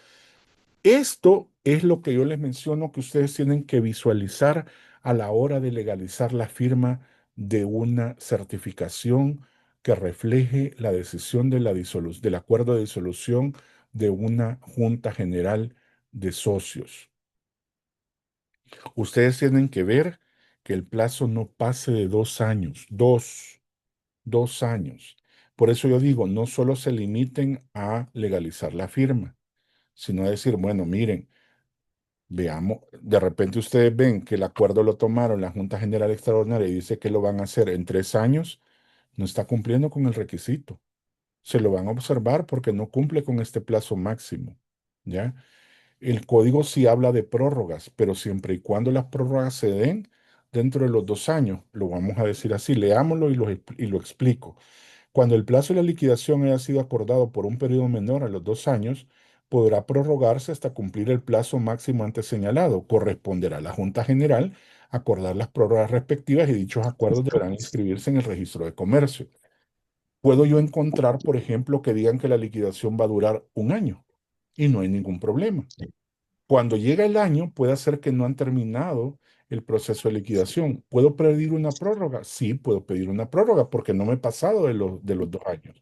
Speaker 1: Esto es lo que yo les menciono que ustedes tienen que visualizar a la hora de legalizar la firma de una certificación que refleje la decisión de del acuerdo de disolución de una junta general de socios. Ustedes tienen que ver que el plazo no pase de 2 años, 2 años. Por eso yo digo, no solo se limiten a legalizar la firma, sino a decir, bueno, miren, veamos, de repente ustedes ven que el acuerdo lo tomaron la Junta General Extraordinaria y dice que lo van a hacer en 3 años, no está cumpliendo con el requisito. Se lo van a observar porque no cumple con este plazo máximo, ¿ya? El código sí habla de prórrogas, pero siempre y cuando las prórrogas se den dentro de los 2 años, lo vamos a decir así, leámoslo y lo explico. Cuando el plazo de la liquidación haya sido acordado por un periodo menor a los 2 años, podrá prorrogarse hasta cumplir el plazo máximo antes señalado. Corresponderá a la Junta General acordar las prórrogas respectivas y dichos acuerdos deberán inscribirse en el registro de comercio. Puedo yo encontrar, por ejemplo, que digan que la liquidación va a durar 1 año y no hay ningún problema. Cuando llega el año, puede ser que no han terminado el proceso de liquidación. ¿Puedo pedir una prórroga? Sí, puedo pedir una prórroga porque no me he pasado de los 2 años.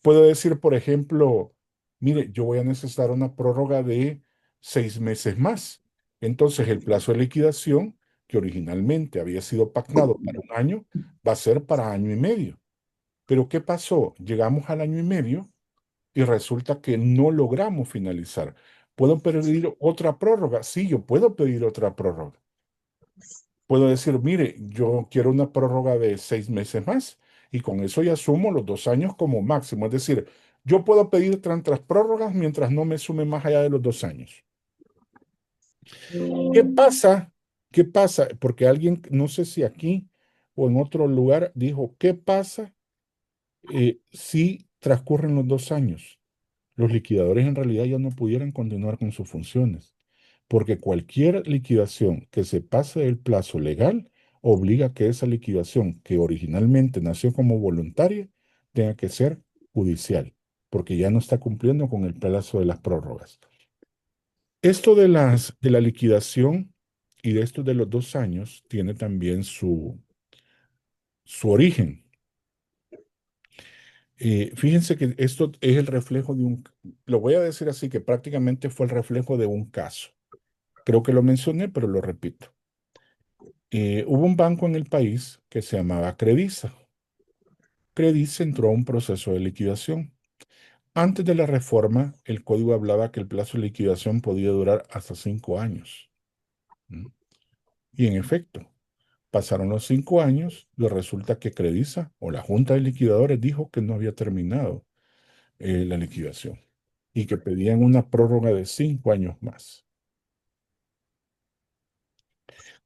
Speaker 1: Puedo decir, por ejemplo, mire, yo voy a necesitar una prórroga de 6 meses más. Entonces, el plazo de liquidación, que originalmente había sido pactado para 1 año, va a ser para año y medio. Pero ¿qué pasó? Llegamos al año y medio y resulta que no logramos finalizar. ¿Puedo pedir otra prórroga? Sí, yo puedo pedir otra prórroga. Puedo decir, mire, yo quiero una prórroga de 6 meses más y con eso ya sumo los 2 años como máximo. Es decir, yo puedo pedir tantas prórrogas mientras no me sume más allá de los 2 años. ¿Qué pasa? ¿Qué pasa? Porque alguien, no sé si aquí o en otro lugar, dijo, ¿qué pasa si transcurren los 2 años? Los liquidadores en realidad ya no pudieran continuar con sus funciones, porque cualquier liquidación que se pase del plazo legal obliga a que esa liquidación, que originalmente nació como voluntaria, tenga que ser judicial, porque ya no está cumpliendo con el plazo de las prórrogas. Esto de la liquidación y de esto de los 2 años tiene también su origen. Fíjense que esto es el reflejo lo voy a decir así, que prácticamente fue el reflejo de un caso. Creo que lo mencioné, pero lo repito. Hubo un banco en el país que se llamaba Credisa. Credisa entró a un proceso de liquidación. Antes de la reforma, el código hablaba que el plazo de liquidación podía durar hasta 5 años. ¿Mm? Y en efecto, pasaron los 5 años y resulta que Credisa o la Junta de Liquidadores dijo que no había terminado la liquidación y que pedían una prórroga de 5 años más.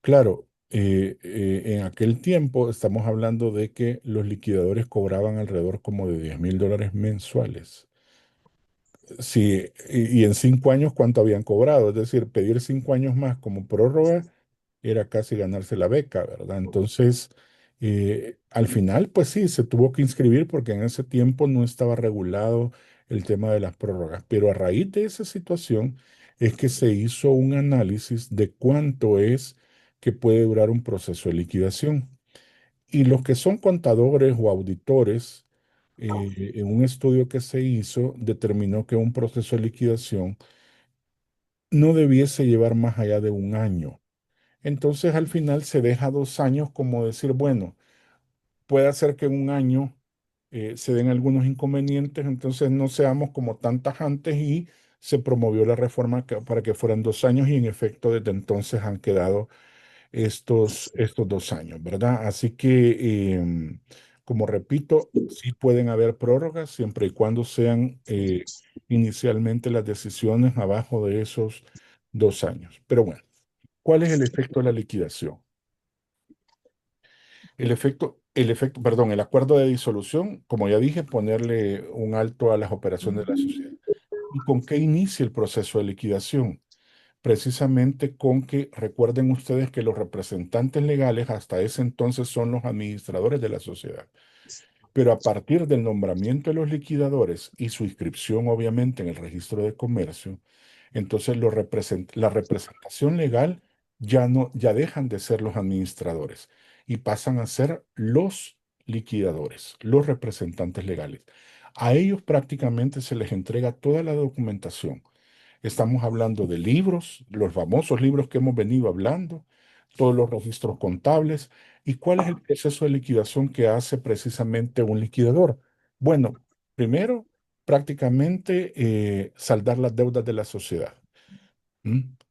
Speaker 1: Claro, en aquel tiempo estamos hablando de que los liquidadores cobraban alrededor como de $10,000 mensuales. Sí, y en 5 años, ¿cuánto habían cobrado? Es decir, pedir 5 años más como prórroga era casi ganarse la beca, ¿verdad? Entonces, al final, pues sí, se tuvo que inscribir porque en ese tiempo no estaba regulado el tema de las prórrogas. Pero a raíz de esa situación es que se hizo un análisis de cuánto es que puede durar un proceso de liquidación. Y los que son contadores o auditores, en un estudio que se hizo, determinó que un proceso de liquidación no debiese llevar más allá de un año. Entonces al final se deja 2 años como decir, bueno, puede ser que en un año se den algunos inconvenientes, entonces no seamos como tan tajantes y se promovió la reforma para que fueran 2 años y en efecto desde entonces han quedado estos 2 años, ¿verdad? Así que, como repito, sí pueden haber prórrogas siempre y cuando sean inicialmente las decisiones abajo de esos 2 años. Pero bueno, ¿cuál es el efecto de la liquidación? Perdón, el acuerdo de disolución, como ya dije, ponerle un alto a las operaciones de la sociedad. ¿Y con qué inicia el proceso de liquidación? Precisamente con que recuerden ustedes que los representantes legales hasta ese entonces son los administradores de la sociedad. Pero a partir del nombramiento de los liquidadores y su inscripción obviamente en el registro de comercio, entonces la representación legal ya no, ya dejan de ser los administradores y pasan a ser los liquidadores, los representantes legales. A ellos prácticamente se les entrega toda la documentación. Estamos hablando de libros, los famosos libros que hemos venido hablando, todos los registros contables. ¿Y cuál es el proceso de liquidación que hace precisamente un liquidador? Bueno, primero, prácticamente saldar las deudas de la sociedad.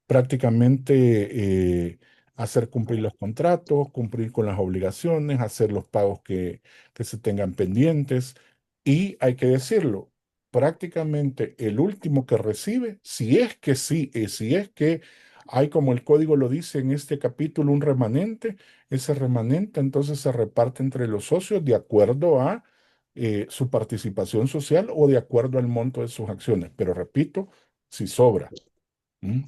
Speaker 1: Prácticamente hacer cumplir los contratos, cumplir con las obligaciones, hacer los pagos que se tengan pendientes. Y hay que decirlo, prácticamente el último que recibe, si es que sí, si es que hay, como el código lo dice en este capítulo, un remanente, ese remanente entonces se reparte entre los socios de acuerdo a su participación social o de acuerdo al monto de sus acciones. Pero repito, si sobra.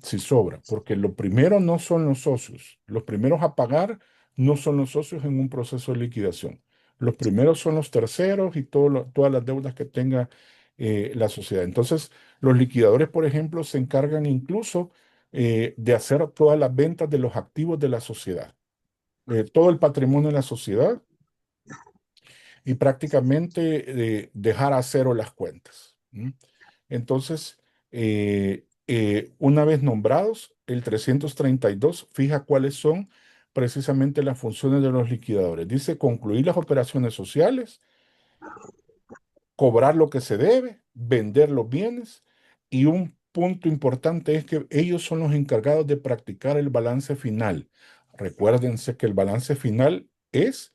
Speaker 1: Sí sobra, porque lo primero no son los socios. Los primeros a pagar no son los socios en un proceso de liquidación. Los primeros son los terceros y todas las deudas que tenga la sociedad. Entonces, los liquidadores, por ejemplo, se encargan incluso de hacer todas las ventas de los activos de la sociedad, todo el patrimonio de la sociedad y prácticamente dejar a cero las cuentas. Entonces, una vez nombrados, el 332 fija cuáles son precisamente las funciones de los liquidadores. Dice concluir las operaciones sociales, cobrar lo que se debe, vender los bienes y un punto importante es que ellos son los encargados de practicar el balance final. Recuérdense que el balance final es,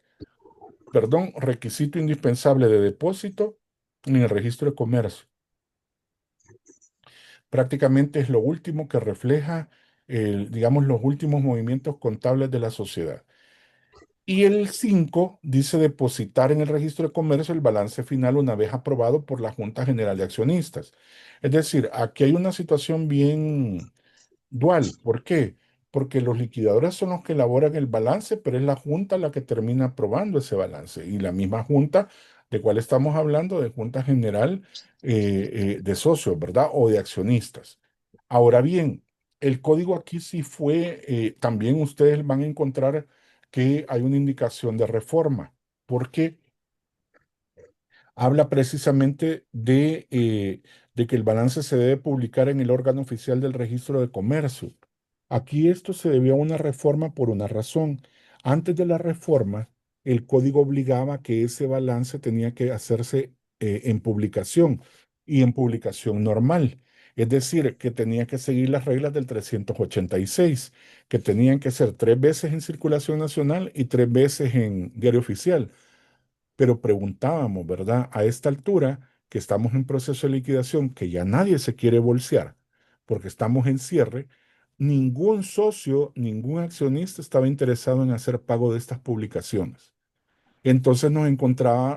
Speaker 1: perdón, requisito indispensable de depósito en el registro de comercio. Prácticamente es lo último que refleja, digamos, los últimos movimientos contables de la sociedad. Y el 5 dice depositar en el registro de comercio el balance final una vez aprobado por la Junta General de Accionistas. Es decir, aquí hay una situación bien dual. ¿Por qué? Porque los liquidadores son los que elaboran el balance, pero es la Junta la que termina aprobando ese balance. Y la misma Junta, ¿de cuál estamos hablando? De Junta General de Socios, ¿verdad? O de accionistas. Ahora bien, el código aquí sí fue, también ustedes van a encontrar que hay una indicación de reforma. ¿Por qué? Habla precisamente de que el balance se debe publicar en el órgano oficial del registro de comercio. Aquí esto se debió a una reforma por una razón. Antes de la reforma, el código obligaba que ese balance tenía que hacerse en publicación y en publicación normal. Es decir, que tenía que seguir las reglas del 386, que tenían que ser 3 veces en circulación nacional y 3 veces en diario oficial. Pero preguntábamos, ¿verdad? A esta altura, que estamos en proceso de liquidación, que ya nadie se quiere bolsear, porque estamos en cierre, ningún socio, ningún accionista estaba interesado en hacer pago de estas publicaciones. Entonces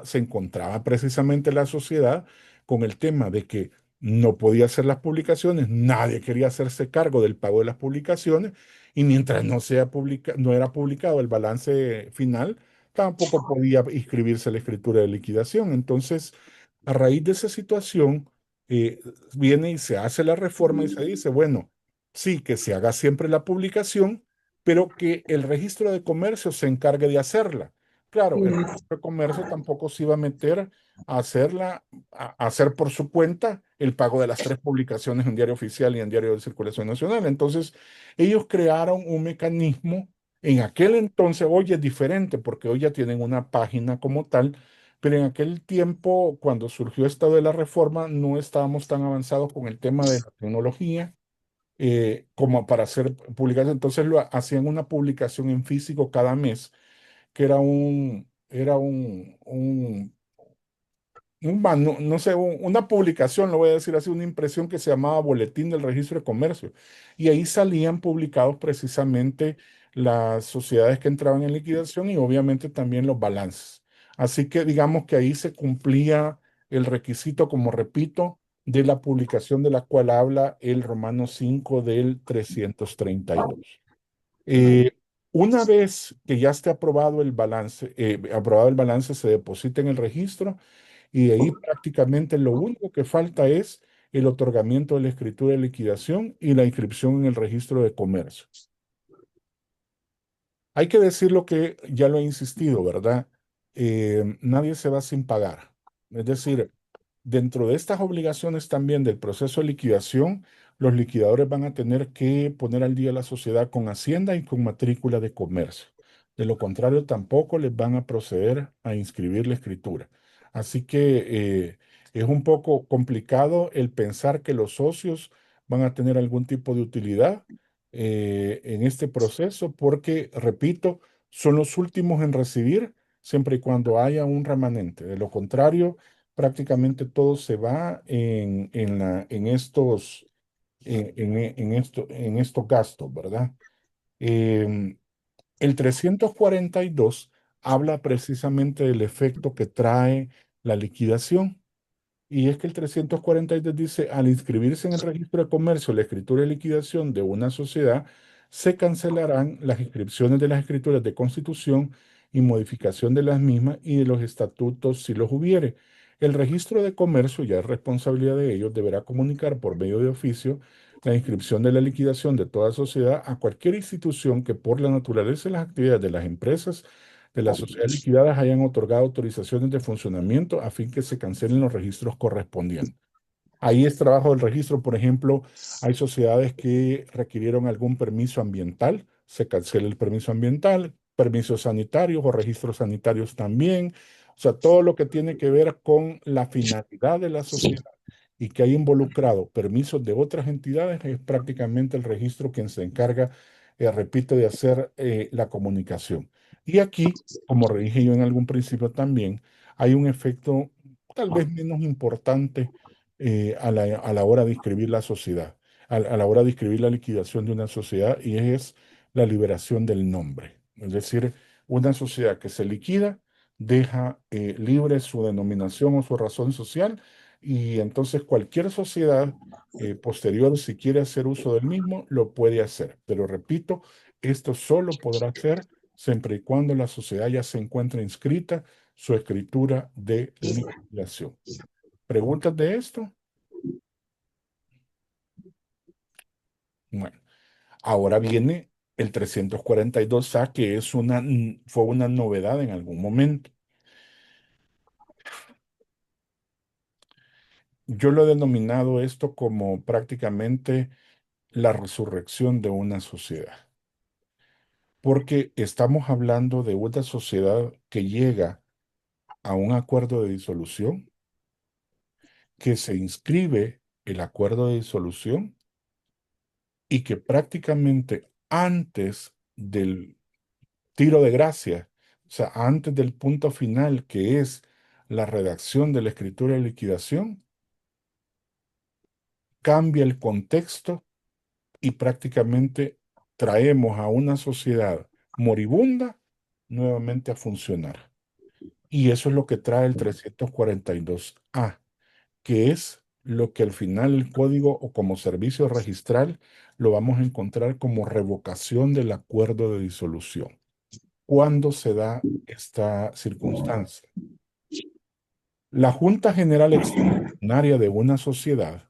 Speaker 1: se encontraba precisamente la sociedad con el tema de que no podía hacer las publicaciones, nadie quería hacerse cargo del pago de las publicaciones y mientras no era publicado el balance final, tampoco podía inscribirse la escritura de liquidación. Entonces, a raíz de esa situación, eh, viene y se hace la reforma y se dice, bueno, sí, que se haga siempre la publicación, pero que el registro de comercio se encargue de hacerla. Claro, el
Speaker 4: Mm.
Speaker 1: de comercio tampoco se iba a meter a hacer por su cuenta el pago de las 3 publicaciones en Diario Oficial y en Diario de Circulación Nacional. Entonces, ellos crearon un mecanismo. En aquel entonces, hoy es diferente porque hoy ya tienen una página como tal, pero en aquel tiempo, cuando surgió esto de la reforma, no estábamos tan avanzados con el tema de la tecnología como para hacer publicación. Entonces, hacían una publicación en físico cada mes que no sé, una publicación, lo voy a decir así, una impresión que se llamaba Boletín del Registro de Comercio. Y ahí salían publicados precisamente las sociedades que entraban en liquidación y obviamente también los balances. Así que digamos que ahí se cumplía el requisito, como repito, de la publicación de la cual habla el Romano 5 del 332. Eh, una vez que ya esté aprobado el balance, se deposita en el registro y de ahí prácticamente lo único que falta es el otorgamiento de la escritura de liquidación y la inscripción en el registro de comercio. Hay que decir lo que ya lo he insistido, ¿verdad? Nadie se va sin pagar. Es decir, dentro de estas obligaciones también del proceso de liquidación, los liquidadores van a tener que poner al día la sociedad con Hacienda y con matrícula de comercio. De lo contrario, tampoco les van a proceder a inscribir la escritura. Así que es un poco complicado el pensar que los socios van a tener algún tipo de utilidad en este proceso porque, repito, son los últimos en recibir siempre y cuando haya un remanente. De lo contrario, prácticamente todo se va en estos gastos, ¿verdad? Em, el 342 habla precisamente del efecto que trae la liquidación. Y es que el 342 dice, al inscribirse en el registro de comercio la escritura de liquidación de una sociedad, se cancelarán las inscripciones de las escrituras de constitución y modificación de las mismas y de los estatutos si los hubiere. El registro de comercio, ya es responsabilidad de ellos, deberá comunicar por medio de oficio la inscripción de la liquidación de toda sociedad a cualquier institución que por la naturaleza de las actividades de las empresas de las sociedades liquidadas hayan otorgado autorizaciones de funcionamiento a fin que se cancelen los registros correspondientes. Ahí es trabajo del registro, por ejemplo, hay sociedades que requirieron algún permiso ambiental, se cancela el permiso ambiental, permisos sanitarios o registros sanitarios también, o sea, todo lo que tiene que ver con la finalidad de la sociedad y que hay involucrado permisos de otras entidades, es prácticamente el registro quien se encarga, repito, de hacer la comunicación. Y aquí, como dije yo en algún principio también, hay un efecto tal vez menos importante a la hora de inscribir la sociedad, a la hora de inscribir la liquidación de una sociedad, y es la liberación del nombre. Es decir, una sociedad que se liquida deja libre su denominación o su razón social, y entonces cualquier sociedad posterior, si quiere hacer uso del mismo, lo puede hacer. Pero repito, esto solo podrá hacer siempre y cuando la sociedad ya se encuentre inscrita su escritura de liquidación. ¿Preguntas de esto? Bueno, ahora viene el 342A, que fue una novedad en algún momento. Yo lo he denominado esto como prácticamente la resurrección de una sociedad, porque estamos hablando de una sociedad que llega a un acuerdo de disolución, que se inscribe el acuerdo de disolución y que prácticamente antes del tiro de gracia, o sea, antes del punto final que es la redacción de la escritura de liquidación, cambia el contexto y prácticamente traemos a una sociedad moribunda nuevamente a funcionar. Y eso es lo que trae el 342A, que es lo que al final el código o como servicio registral lo vamos a encontrar como revocación del acuerdo de disolución. ¿Cuándo se da esta circunstancia? La Junta General Extraordinaria de una sociedad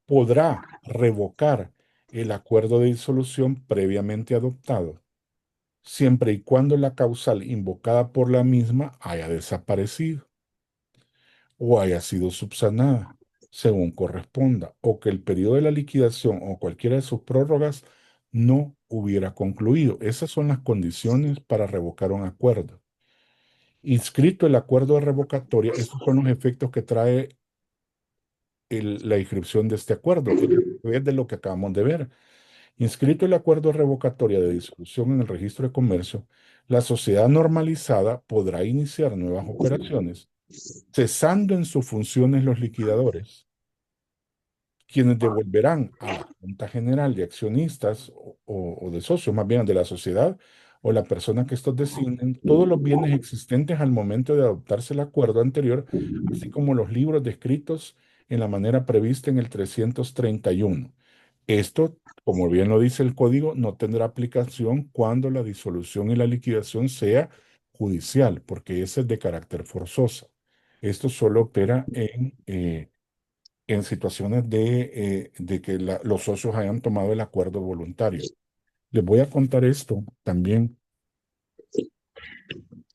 Speaker 1: podrá revocar el acuerdo de disolución previamente adoptado, siempre y cuando la causal invocada por la misma haya desaparecido o haya sido subsanada, según corresponda, o que el periodo de la liquidación o cualquiera de sus prórrogas no hubiera concluido. Esas son las condiciones para revocar un acuerdo. Inscrito el acuerdo de revocatoria, esos son los efectos que trae la inscripción de este acuerdo. Es de lo que acabamos de ver. Inscrito el acuerdo de revocatoria de disolución en el registro de comercio, la sociedad normalizada podrá iniciar nuevas operaciones, cesando en sus funciones los liquidadores, quienes devolverán a la Junta General de Accionistas o de socios, más bien de la sociedad o la persona que estos designen, todos los bienes existentes al momento de adoptarse el acuerdo anterior, así como los libros descritos en la manera prevista en el 331. Esto, como bien lo dice el código, no tendrá aplicación cuando la disolución y la liquidación sea judicial, porque ese es de carácter forzoso. Esto solo opera en situaciones de que los socios hayan tomado el acuerdo voluntario. Les voy a contar esto también.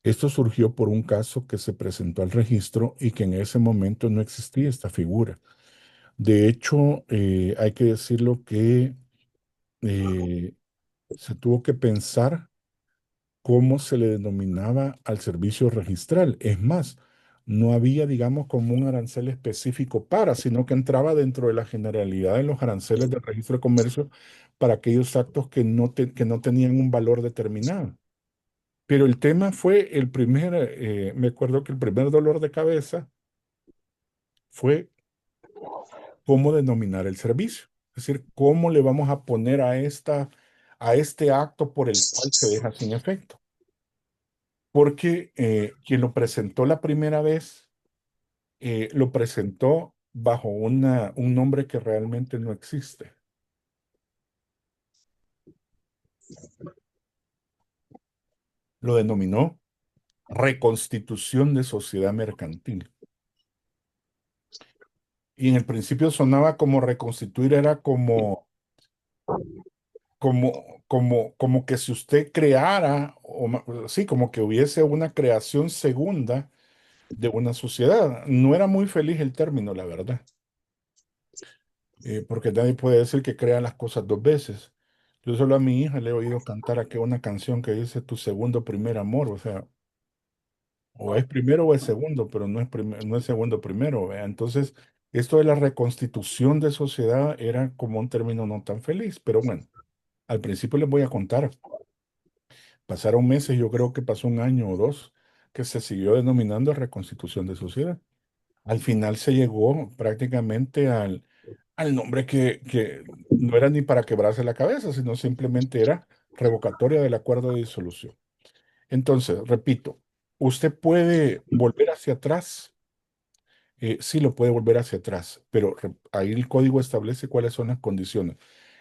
Speaker 1: Esto surgió por un caso que se presentó al registro y que en ese momento no existía esta figura. De hecho, hay que decirlo que eh, se tuvo que pensar cómo se le denominaba al servicio registral. Es más, no había, digamos, como un arancel específico para, sino que entraba dentro de la generalidad de los aranceles del registro de comercio para aquellos actos que no tenían un valor determinado. Pero el tema fue me acuerdo que el primer dolor de cabeza fue cómo denominar el servicio. Es decir, cómo le vamos a poner a este acto por el cual se deja sin efecto. Porque quien lo presentó la primera vez, lo presentó bajo un nombre que realmente no existe. Lo denominó Reconstitución de Sociedad Mercantil. Y en el principio sonaba como reconstituir, era como que si usted creara, sí, como que hubiese una creación segunda de una sociedad. No era muy feliz el término, la verdad, porque nadie puede decir que crea las cosas dos veces. Yo solo a mi hija le he oído cantar aquí una canción que dice tu segundo primer amor, o sea, o es primero o es segundo, pero no es segundo primero, ¿vea? Entonces, esto de la reconstitución de sociedad era como un término no tan feliz, pero bueno, al principio les voy a contar. Pasaron meses, yo creo que pasó un año o dos, que se siguió denominando reconstitución de sociedad. Al final se llegó prácticamente al nombre que no era ni para quebrarse la cabeza, sino simplemente era revocatoria del acuerdo de disolución. Entonces, repito, usted puede volver hacia atrás, sí lo puede volver hacia atrás, pero ahí el código establece cuáles son las condiciones.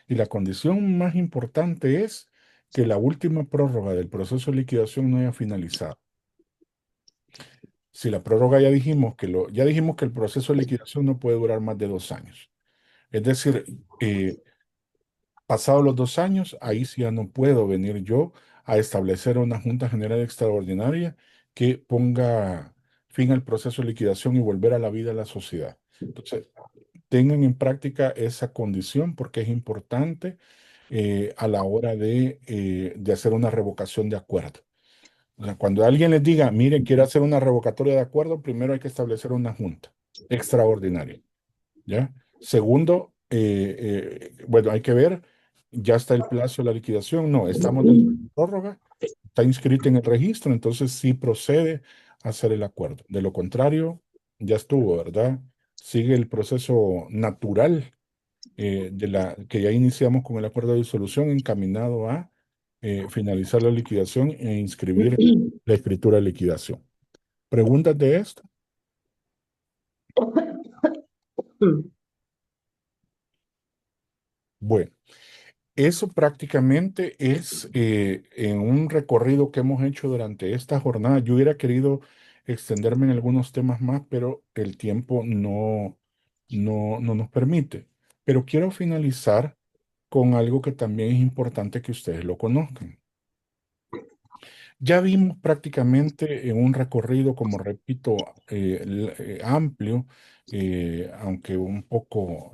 Speaker 1: Y la condición más importante es que la última prórroga del proceso de liquidación no haya finalizado. Si la prórroga ya dijimos que el proceso de liquidación no puede durar más de 2 años. Es decir, pasados los 2 años, ahí sí ya no puedo venir yo a establecer una Junta General Extraordinaria que ponga fin al proceso de liquidación y volver a la vida de la sociedad. Entonces, tengan en práctica esa condición porque es importante a la hora de hacer una revocación de acuerdo. O sea, cuando alguien les diga, mire, quiere hacer una revocatoria de acuerdo, primero hay que establecer una junta. extraordinaria, ¿ya? Segundo, bueno, hay que ver, ya está el plazo de la liquidación, no, estamos dentro de la prórroga, está inscrito en el registro, entonces sí procede a hacer el acuerdo. De lo contrario, ya estuvo, ¿verdad? Sigue el proceso natural que ya iniciamos con el acuerdo de disolución encaminado a finalizar la liquidación e inscribir la escritura de liquidación. ¿Preguntas de esto? Bueno. Eso prácticamente es en un recorrido que hemos hecho durante esta jornada. Yo hubiera querido extenderme en algunos temas más, pero el tiempo no nos permite. Pero quiero finalizar con algo que también es importante que ustedes lo conozcan. Ya vimos prácticamente en un recorrido, como repito, amplio, aunque un poco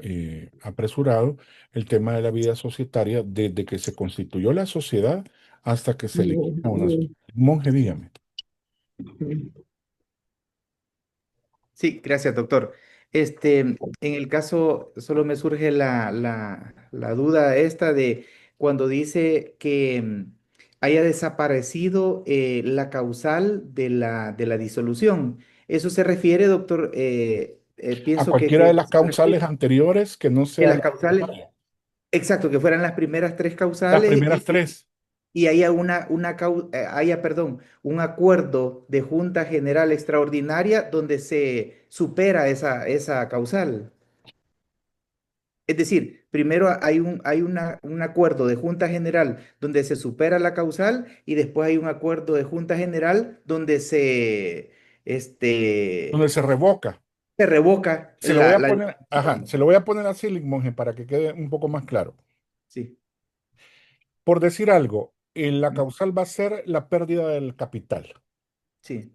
Speaker 1: apresurado, el tema de la vida societaria desde que se constituyó la sociedad hasta que se elegía una sociedad. Monje, dígame.
Speaker 3: Sí, gracias, doctor. En el caso, solo me surge la duda esta de cuando dice que haya desaparecido la causal de la disolución. ¿Eso se refiere, doctor?
Speaker 1: A
Speaker 3: Pienso
Speaker 1: cualquiera de
Speaker 3: que
Speaker 1: las
Speaker 3: se
Speaker 1: causales
Speaker 3: refiere
Speaker 1: anteriores que no
Speaker 3: que
Speaker 1: sea
Speaker 3: las
Speaker 1: la
Speaker 3: causales,
Speaker 1: primaria.
Speaker 3: exacto, que fueran las primeras tres
Speaker 1: Las
Speaker 3: causales
Speaker 1: primeras tres.
Speaker 3: y haya perdón, un acuerdo de Junta General Extraordinaria donde se supera esa causal. Es decir, primero un acuerdo de Junta General donde se supera la causal y después hay un acuerdo de Junta General donde
Speaker 1: Donde se revoca.
Speaker 3: se revoca
Speaker 1: Se lo voy a
Speaker 3: la
Speaker 1: poner, ajá,
Speaker 3: disolución.
Speaker 1: se lo voy a poner así, monje, para que quede un poco más claro.
Speaker 3: Sí,
Speaker 1: Por decir algo, la causal va a ser la pérdida del capital.
Speaker 3: sí.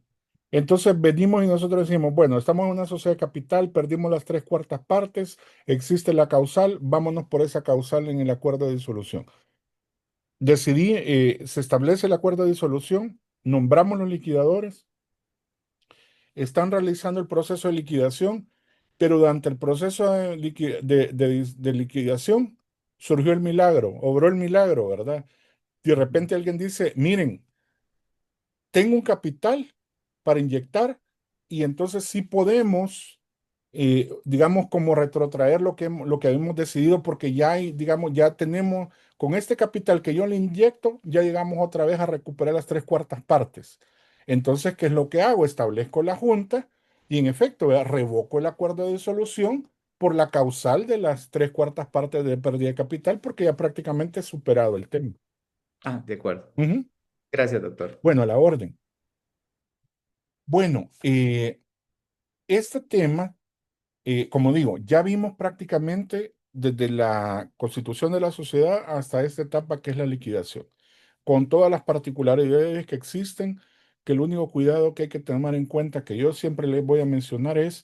Speaker 1: Entonces venimos y nosotros decimos, bueno, estamos en una sociedad de capital, perdimos las tres cuartas partes, existe la causal, vámonos por esa causal en el acuerdo de disolución. Se establece el acuerdo de disolución, nombramos los liquidadores, están realizando el proceso de liquidación, pero durante el proceso de liquidación surgió el milagro, obró el milagro, ¿verdad? De repente alguien dice, miren, tengo un capital para inyectar y entonces sí podemos, digamos, como retrotraer lo que hemos decidido porque ya hay, digamos, ya tenemos, con este capital que yo le inyecto, ya llegamos otra vez a recuperar las tres cuartas partes. Entonces, ¿qué es lo que hago? Establezco la junta y en efecto, ¿verdad? Revoco el acuerdo de disolución por la causal de las tres cuartas partes de pérdida de capital porque ya prácticamente he superado el tema.
Speaker 3: Ah, de acuerdo.
Speaker 1: Ujú.
Speaker 3: Gracias, doctor.
Speaker 1: Bueno, a la orden. Bueno, este tema, como digo, ya vimos prácticamente desde la constitución de la sociedad hasta esta etapa que es la liquidación, con todas las particularidades que existen, que el único cuidado que hay que tomar en cuenta, que yo siempre les voy a mencionar es,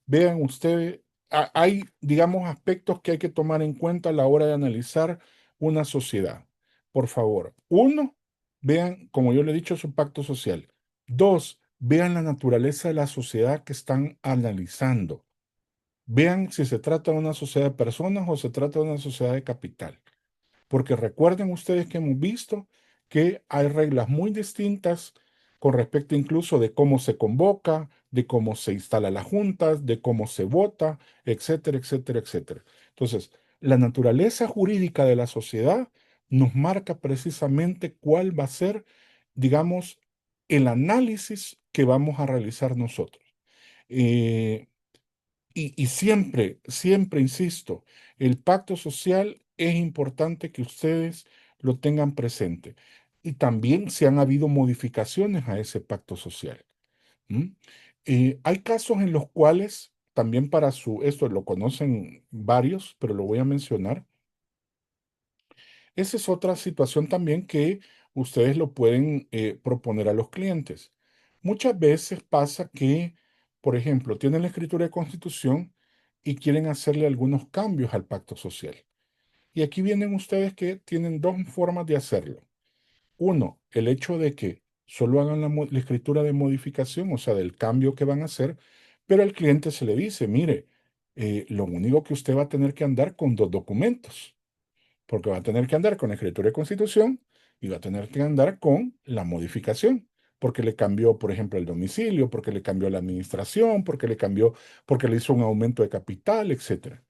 Speaker 1: vean ustedes, hay, digamos, aspectos que hay que tomar en cuenta a la hora de analizar una sociedad. Por favor, uno, vean, como yo le he dicho, su pacto social. Dos, vean la naturaleza de la sociedad que están analizando. Vean si se trata de una sociedad de personas o se trata de una sociedad de capital. Porque recuerden ustedes que hemos visto que hay reglas muy distintas con respecto incluso de cómo se convoca, de cómo se instala las juntas, de cómo se vota, etcétera, etcétera, etcétera. Entonces, la naturaleza jurídica de la sociedad nos marca precisamente cuál va a ser, digamos, el análisis que vamos a realizar nosotros. Eh, y siempre, siempre insisto, el pacto social es importante que ustedes lo tengan presente. Y también si han habido modificaciones a ese pacto social. ¿M? Hay casos en los cuales, también esto lo conocen varios, pero lo voy a mencionar. Esa es otra situación también que ustedes lo pueden proponer a los clientes. Muchas veces pasa que, por ejemplo, tienen la escritura de constitución y quieren hacerle algunos cambios al pacto social. Y aquí vienen ustedes que tienen dos formas de hacerlo. Uno, el hecho de que solo hagan la escritura de modificación, o sea, del cambio que van a hacer, Pero al cliente se le dice, mire, lo único que usted va a tener que andar con dos documentos, porque va a tener que andar con la escritura de constitución y va a tener que andar con la modificación, porque le cambió, por ejemplo, el domicilio, porque le cambió la administración, porque le hizo un aumento de capital, etcétera.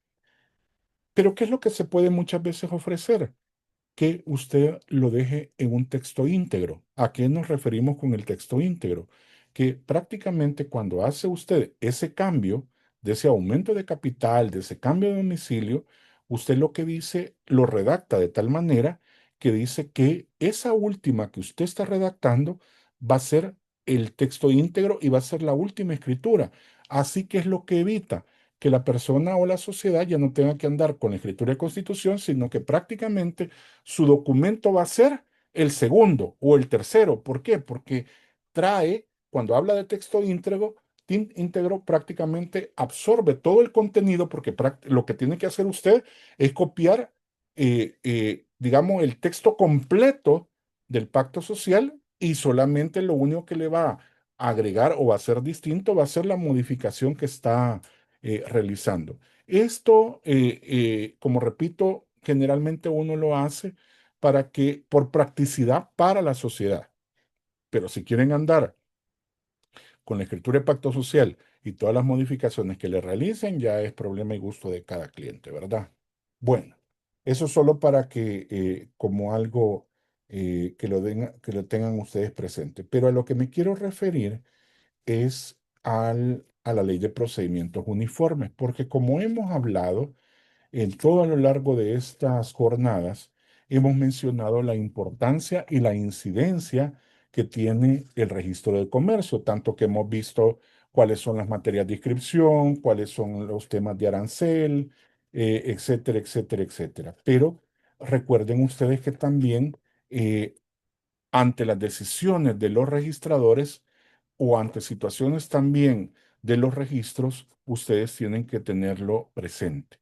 Speaker 1: Pero ¿qué es lo que se puede muchas veces ofrecer? Que usted lo deje en un texto íntegro. ¿A qué nos referimos con el texto íntegro? Que prácticamente cuando hace usted ese cambio, de ese aumento de capital, de ese cambio de domicilio, usted lo que dice lo redacta de tal manera que dice que esa última que usted está redactando va a ser el texto íntegro y va a ser la última escritura. Así que es lo que evita que la persona o la sociedad ya no tenga que andar con la escritura de constitución, sino que prácticamente su documento va a ser el segundo o el tercero. ¿Por qué? Porque trae, cuando habla de texto íntegro prácticamente absorbe todo el contenido, porque lo que tiene que hacer usted es copiar, digamos, el texto completo del pacto social y solamente lo único que le va a agregar o va a ser distinto va a ser la modificación que está realizando. Esto, como repito, generalmente uno lo hace para que, por practicidad para la sociedad. Pero si quieren andar con la escritura de pacto social y todas las modificaciones que le realicen, ya es problema y gusto de cada cliente, ¿verdad? Bueno, eso solo para que, como algo que lo tengan ustedes presente. Pero a lo que me quiero referir es a la ley de procedimientos uniformes, porque como hemos hablado, en todo a lo largo de estas jornadas hemos mencionado la importancia y la incidencia que tiene el registro del comercio, tanto que hemos visto cuáles son las materias de inscripción, cuáles son los temas de arancel, etcétera, etcétera, etcétera. Pero recuerden ustedes que también ante las decisiones de los registradores o ante situaciones también de los registros, ustedes tienen que tenerlo presente.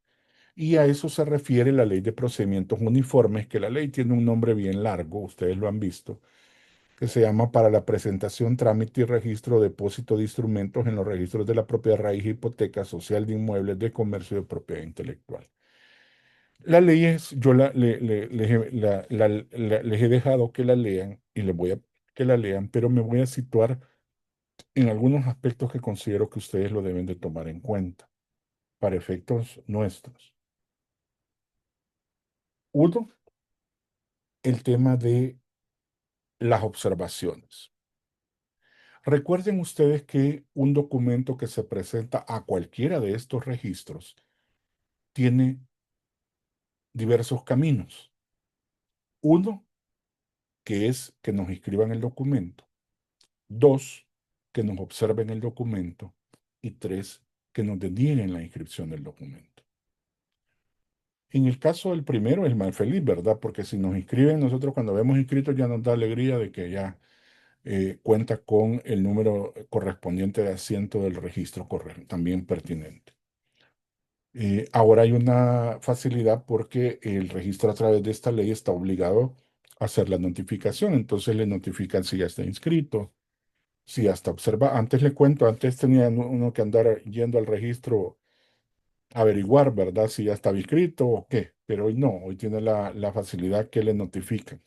Speaker 1: Y a eso se refiere la ley de procedimientos uniformes, que la ley tiene un nombre bien largo, ustedes lo han visto, que se llama para la presentación, trámite y registro, depósito de instrumentos en los registros de la propiedad raíz, hipoteca social de inmuebles de comercio de propiedad intelectual. La ley es, yo les he dejado que la lean y les voy a que la lean, pero me voy a situar en algunos aspectos que considero que ustedes lo deben de tomar en cuenta para efectos nuestros. Uno, el tema de las observaciones. Recuerden ustedes que un documento que se presenta a cualquiera de estos registros tiene diversos caminos. Uno, que es que nos inscriban el documento. Dos, que nos observen el documento. Y tres, que nos denieguen la inscripción del documento. En el caso del primero es más feliz, ¿verdad? Porque si nos inscriben, nosotros cuando vemos inscritos ya nos da alegría de que ya cuenta con el número correspondiente de asiento del registro también pertinente. Ahora hay una facilidad porque el registro a través de esta ley está obligado a hacer la notificación, entonces le notifican si ya está inscrito, si ya está observado. Antes le cuento, antes tenía uno que andar yendo al registro a averiguar, ¿verdad? Si ya estaba inscrito o qué, pero hoy no, hoy tiene la facilidad que le notifican.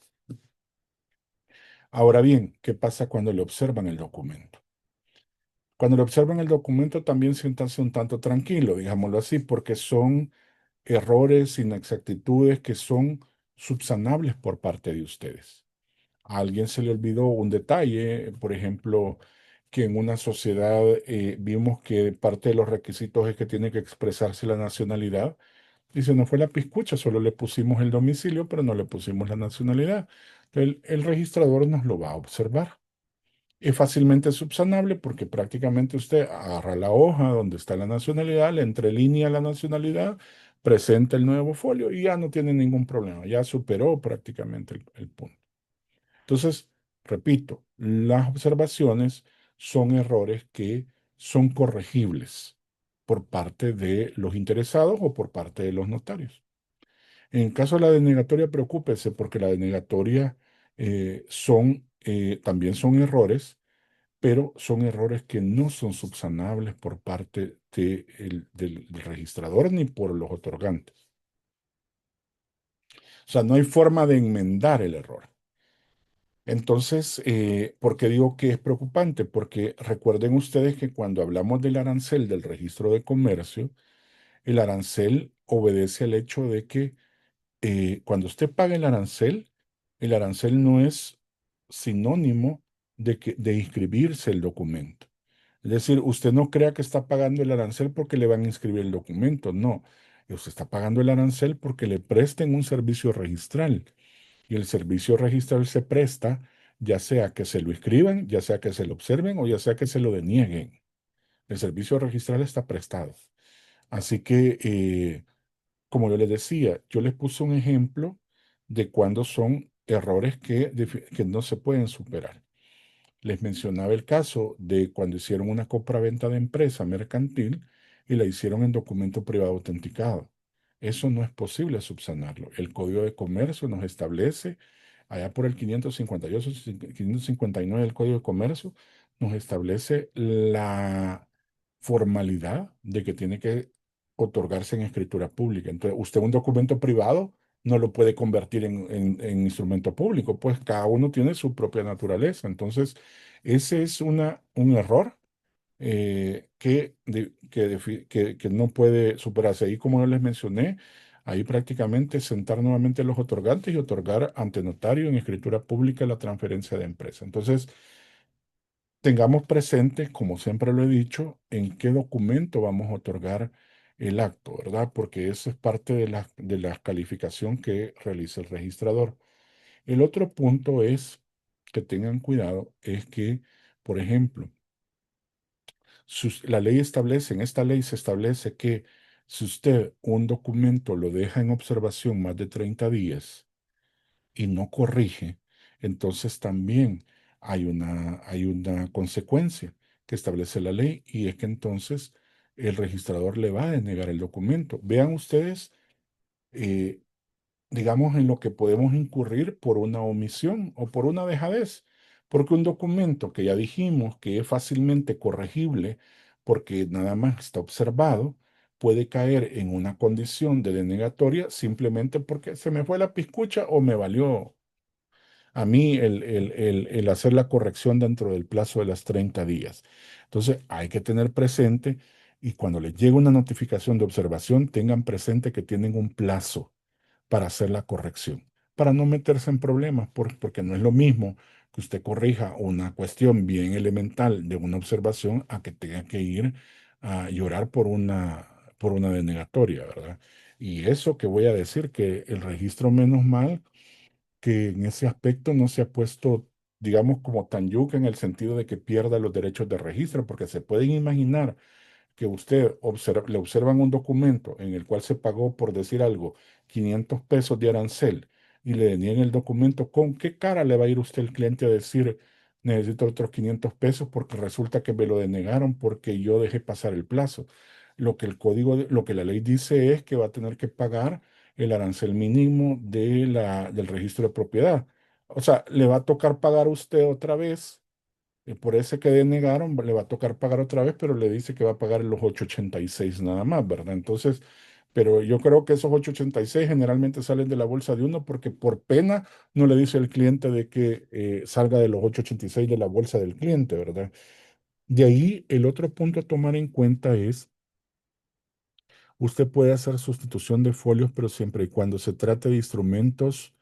Speaker 1: Ahora bien, ¿qué pasa cuando le observan el documento? Cuando le observan el documento también siéntanse un tanto tranquilo, digámoslo así, porque son errores, inexactitudes que son subsanables por parte de ustedes. A alguien se le olvidó un detalle, por ejemplo, que en una sociedad vimos que parte de los requisitos es que tiene que expresarse la nacionalidad y se nos fue la piscucha, solo le pusimos el domicilio, pero no le pusimos la nacionalidad. El registrador nos lo va a observar. Es fácilmente subsanable porque prácticamente usted agarra la hoja donde está la nacionalidad, le entrelínea la nacionalidad, presenta el nuevo folio y ya no tiene ningún problema, ya superó prácticamente el punto. Entonces, repito, las observaciones son errores que son corregibles por parte de los interesados o por parte de los notarios. En el caso de la denegatoria, preocúpese porque la denegatoria también son errores pero son errores que no son subsanables por parte del registrador ni por los otorgantes. O sea, no hay forma de enmendar el error. Entonces, ¿por qué digo que es preocupante? Porque recuerden ustedes que cuando hablamos del arancel del registro de comercio, el arancel obedece al hecho de que cuando usted paga el arancel no es sinónimo de inscribirse el documento. Es decir, usted no crea que está pagando el arancel porque le van a inscribir el documento, no. Usted está pagando el arancel porque le presten un servicio registral. Y el servicio registral se presta ya sea que se lo inscriban, ya sea que se lo observen o ya sea que se lo denieguen. El servicio registral está prestado. Así que, como yo les decía, yo les puse un ejemplo de cuando son errores que no se pueden superar. Les mencionaba el caso de cuando hicieron una compra-venta de empresa mercantil y la hicieron en documento privado autenticado. Eso no es posible subsanarlo. El Código de Comercio nos establece, allá por el 558, 559 del Código de Comercio, nos establece la formalidad de que tiene que otorgarse en escritura pública. Entonces, usted un documento privado no lo puede convertir en instrumento público, pues cada uno tiene su propia naturaleza. Entonces, ese es un error que no puede superarse. Ahí, como yo les mencioné, ahí prácticamente sentar nuevamente a los otorgantes y otorgar ante notario en escritura pública la transferencia de empresa. Entonces, tengamos presente, como siempre lo he dicho, en qué documento vamos a otorgar el acto, ¿verdad? Porque eso es parte de la calificación que realiza el registrador. El otro punto es que tengan cuidado, es que, por ejemplo, la ley establece, en esta ley se establece que si usted un documento lo deja en observación más de 30 días y no corrige, entonces también hay una consecuencia que establece la ley y es que entonces el registrador le va a denegar el documento. Vean ustedes, eh, digamos, en lo que podemos incurrir por una omisión o por una dejadez, porque un documento que ya dijimos que es fácilmente corregible porque nada más está observado, puede caer en una condición de denegatoria simplemente porque se me fue la piscucha o me valió a mí el hacer la corrección dentro del plazo de las 30 días. Entonces, hay que tener presente y cuando les llegue una notificación de observación, tengan presente que tienen un plazo para hacer la corrección, para no meterse en problemas, porque no es lo mismo que usted corrija una cuestión bien elemental de una observación a que tenga que ir a llorar por una denegatoria, ¿verdad? Y eso que voy a decir, que el registro menos mal, que en ese aspecto no se ha puesto, digamos, como tan yuca en el sentido de que pierda los derechos de registro, porque se pueden imaginar que usted le observan un documento en el cual se pagó, por decir algo, 500 pesos de arancel y le deniegan el documento, ¿con qué cara le va a ir usted el cliente a decir, necesito otros 500 pesos porque resulta que me lo denegaron porque yo dejé pasar el plazo? Lo que la ley dice es que va a tener que pagar el arancel mínimo del registro de propiedad. O sea, le va a tocar pagar usted otra vez por ese que denegaron, le va a tocar pagar otra vez, pero le dice que va a pagar los 886 nada más, ¿verdad? Entonces, pero yo creo que esos 886 generalmente salen de la bolsa de uno porque por pena no le dice al cliente de que salga de los 886 de la bolsa del cliente, ¿verdad? De ahí, el otro punto a tomar en cuenta es, usted puede hacer sustitución de folios, pero siempre y cuando se trate de instrumentos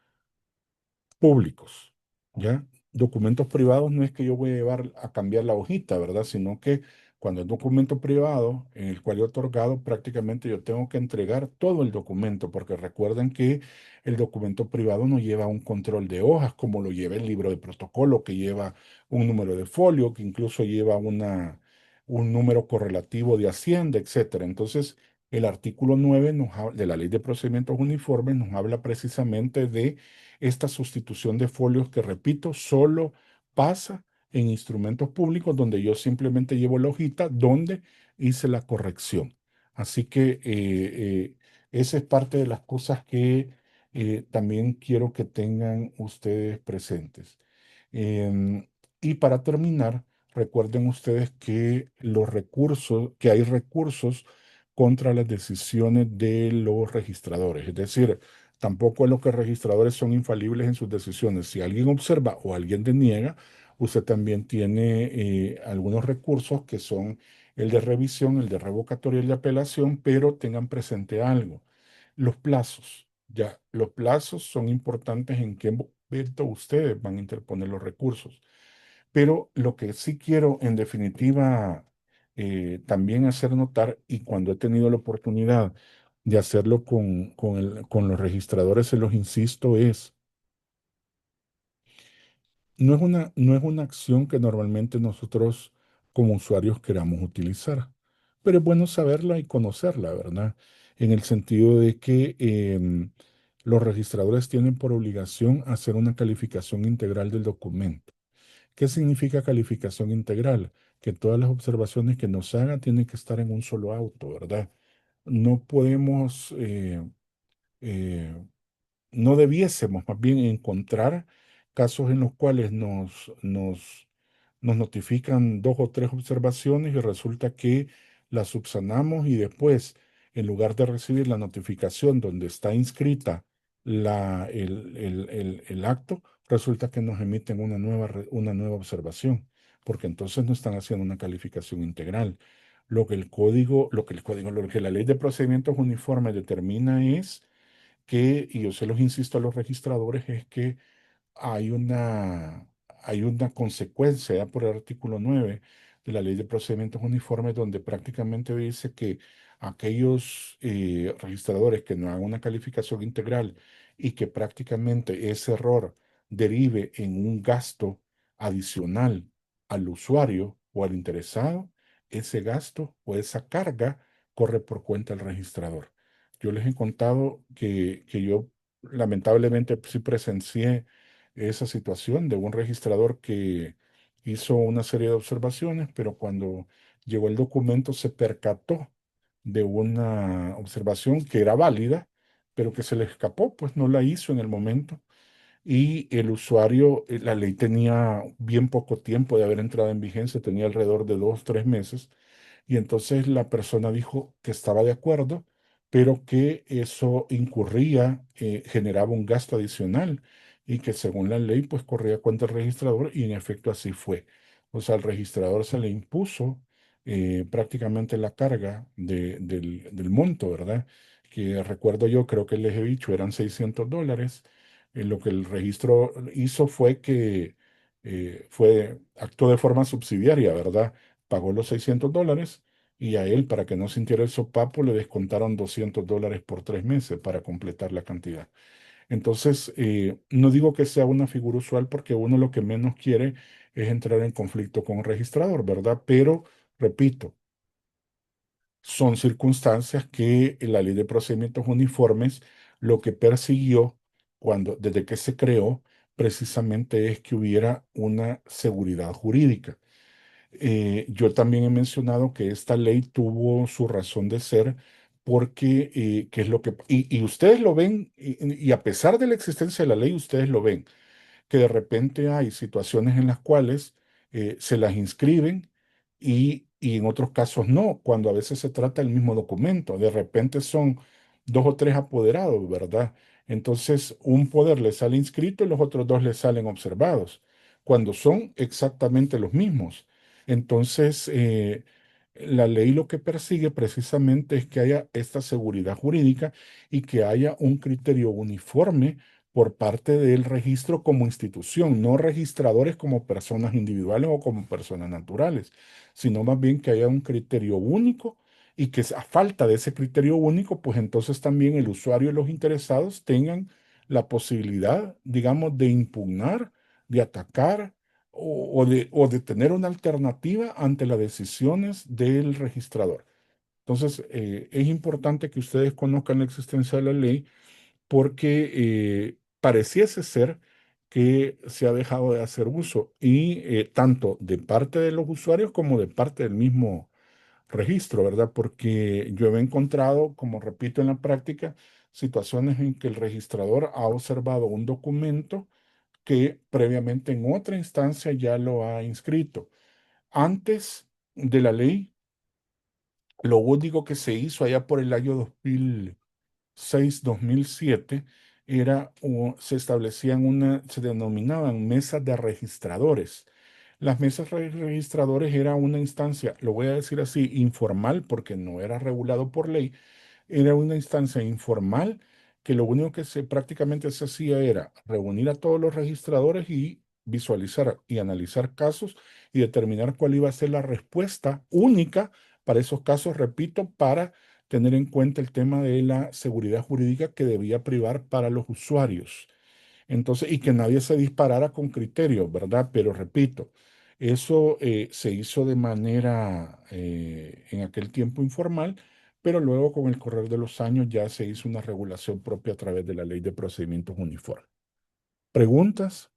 Speaker 1: públicos, ¿ya? Documentos privados no es que yo voy a llevar a cambiar la hojita, ¿verdad? Sino que cuando es documento privado en el cual he otorgado, prácticamente yo tengo que entregar todo el documento, porque recuerden que el documento privado no lleva un control de hojas como lo lleva el libro de protocolo, que lleva un número de folio, que incluso lleva un número correlativo de Hacienda, etcétera. Entonces, el artículo 9 de la Ley de Procedimientos Uniformes nos habla precisamente de esta sustitución de folios que, repito, solo pasa en instrumentos públicos donde yo simplemente llevo la hojita donde hice la corrección. Así que esa es parte de las cosas que también quiero que tengan ustedes presentes. Em, y para terminar, recuerden ustedes que los recursos, que hay recursos contra las decisiones de los registradores. Es decir, tampoco es lo que los registradores son infalibles en sus decisiones. Si alguien observa o alguien deniega, usted también tiene algunos recursos que son el de revisión, el de revocatoria y el de apelación, pero tengan presente algo. Los plazos. Ya, los plazos son importantes en qué momento ustedes van a interponer los recursos. Pero lo que sí quiero, en definitiva, también hacer notar, y cuando he tenido la oportunidad de hacerlo con los registradores, se los insisto, no es una acción que normalmente nosotros como usuarios queramos utilizar, pero es bueno saberla y conocerla, ¿verdad? En el sentido de que los registradores tienen por obligación hacer una calificación integral del documento. ¿Qué significa calificación integral? Que todas las observaciones que nos hagan tienen que estar en un solo auto, ¿verdad? No podemos eh, no debiésemos más bien encontrar casos en los cuales nos notifican dos o tres observaciones y resulta que las subsanamos y después, en lugar de recibir la notificación donde está inscrita el acto, resulta que nos emiten una nueva observación, porque entonces no están haciendo una calificación integral. Lo que la ley de procedimientos uniformes determina es y yo se los insisto a los registradores, es que hay hay una consecuencia ya por el artículo 9 de la Ley de Procedimientos Uniformes, donde prácticamente dice que aquellos registradores que no hagan una calificación integral y que prácticamente ese error derive en un gasto adicional al usuario o al interesado, ese gasto o esa carga corre por cuenta del registrador. Yo les he contado que yo lamentablemente sí presencié esa situación de un registrador que hizo una serie de observaciones, pero cuando llegó el documento se percató de una observación que era válida, pero que se le escapó, pues no la hizo en el momento. Y el usuario, la ley tenía bien poco tiempo de haber entrado en vigencia, tenía alrededor de 2, 3 meses. Y entonces la persona dijo que estaba de acuerdo, pero que eso incurría, generaba un gasto adicional y que según la ley pues corría cuenta el registrador y en efecto así fue. O sea, al registrador se le impuso prácticamente la carga del monto, ¿verdad? Que recuerdo yo, creo que les he dicho, eran $600. Lo que el registro hizo fue que actuó de forma subsidiaria, ¿verdad? Pagó los $600 y a él, para que no sintiera el sopapo, le descontaron $200 por 3 meses para completar la cantidad. Entonces, no digo que sea una figura usual porque uno lo que menos quiere es entrar en conflicto con el registrador, ¿verdad? Pero, repito, son circunstancias que la ley de procedimientos uniformes lo que persiguió desde que se creó, precisamente es que hubiera una seguridad jurídica. Yo también he mencionado que esta ley tuvo su razón de ser porque, ¿qué es lo que, y ustedes lo ven, y a pesar de la existencia de la ley, ustedes lo ven que de repente hay situaciones en las cuales se las inscriben y en otros casos no, cuando a veces se trata del mismo documento. De repente son dos o tres apoderados, ¿verdad? Entonces, un poder le sale inscrito y los otros dos le salen observados, cuando son exactamente los mismos. Entonces, la ley lo que persigue precisamente es que haya esta seguridad jurídica y que haya un criterio uniforme por parte del registro como institución, no registradores como personas individuales o como personas naturales, sino más bien que haya un criterio único y que a falta de ese criterio único, pues entonces también el usuario y los interesados tengan la posibilidad, digamos, de impugnar, de atacar o de tener una alternativa ante las decisiones del registrador. Entonces, es importante que ustedes conozcan la existencia de la ley porque pareciese ser que se ha dejado de hacer uso y tanto de parte de los usuarios como de parte del mismo registro, ¿verdad? Porque yo he encontrado, como repito en la práctica, situaciones en que el registrador ha observado un documento que previamente en otra instancia ya lo ha inscrito. Antes de la ley, lo único que se hizo allá por el año 2006-2007 era, o se establecían se denominaban mesas de registradores. Las mesas de registradores era una instancia, lo voy a decir así, informal, porque no era regulado por ley. Era una instancia informal que lo único que prácticamente se hacía era reunir a todos los registradores y visualizar y analizar casos y determinar cuál iba a ser la respuesta única para esos casos, repito, para tener en cuenta el tema de la seguridad jurídica que debía privar para los usuarios. Entonces, y que nadie se disparara con criterios, ¿verdad? Pero repito, eso se hizo de manera en aquel tiempo informal, pero luego con el correr de los años ya se hizo una regulación propia a través de la Ley de Procedimientos Uniformes. ¿Preguntas?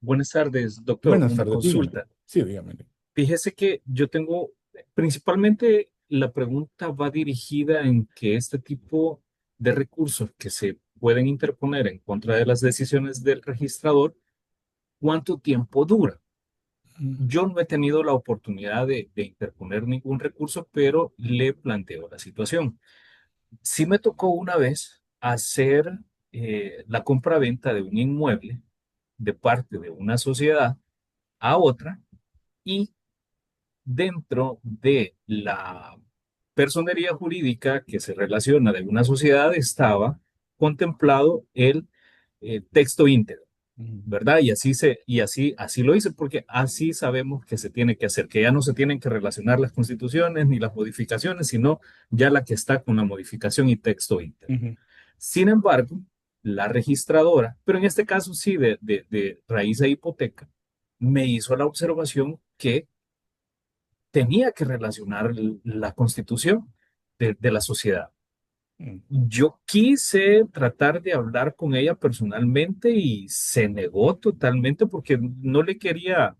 Speaker 4: Buenas tardes, doctor.
Speaker 1: Buenas
Speaker 4: Una
Speaker 1: tardes, dígame.
Speaker 4: consulta.
Speaker 1: Sí, dígame.
Speaker 4: Fíjese que yo tengo, principalmente la pregunta va dirigida en que este tipo de recursos que se pueden interponer en contra de las decisiones del registrador, ¿cuánto tiempo dura?
Speaker 1: Mm,
Speaker 4: Yo no he tenido la oportunidad de interponer ningún recurso, pero le planteo la situación. Sí me tocó una vez hacer la compraventa de un inmueble de parte de una sociedad a otra y dentro de la personería jurídica que se relaciona de una sociedad estaba contemplado el texto íntegro,
Speaker 1: mm,
Speaker 4: ¿verdad? Así lo hice porque así sabemos que se tiene que hacer, que ya no se tienen que relacionar las constituciones ni las modificaciones, sino ya la que está con la modificación y texto íntegro.
Speaker 1: ujú,
Speaker 4: Sin embargo, la registradora, pero en este caso sí de raíz de hipoteca, me hizo la observación que tenía que relacionar la constitución de la sociedad.
Speaker 1: mm,
Speaker 4: Yo quise tratar de hablar con ella personalmente y se negó totalmente porque no le quería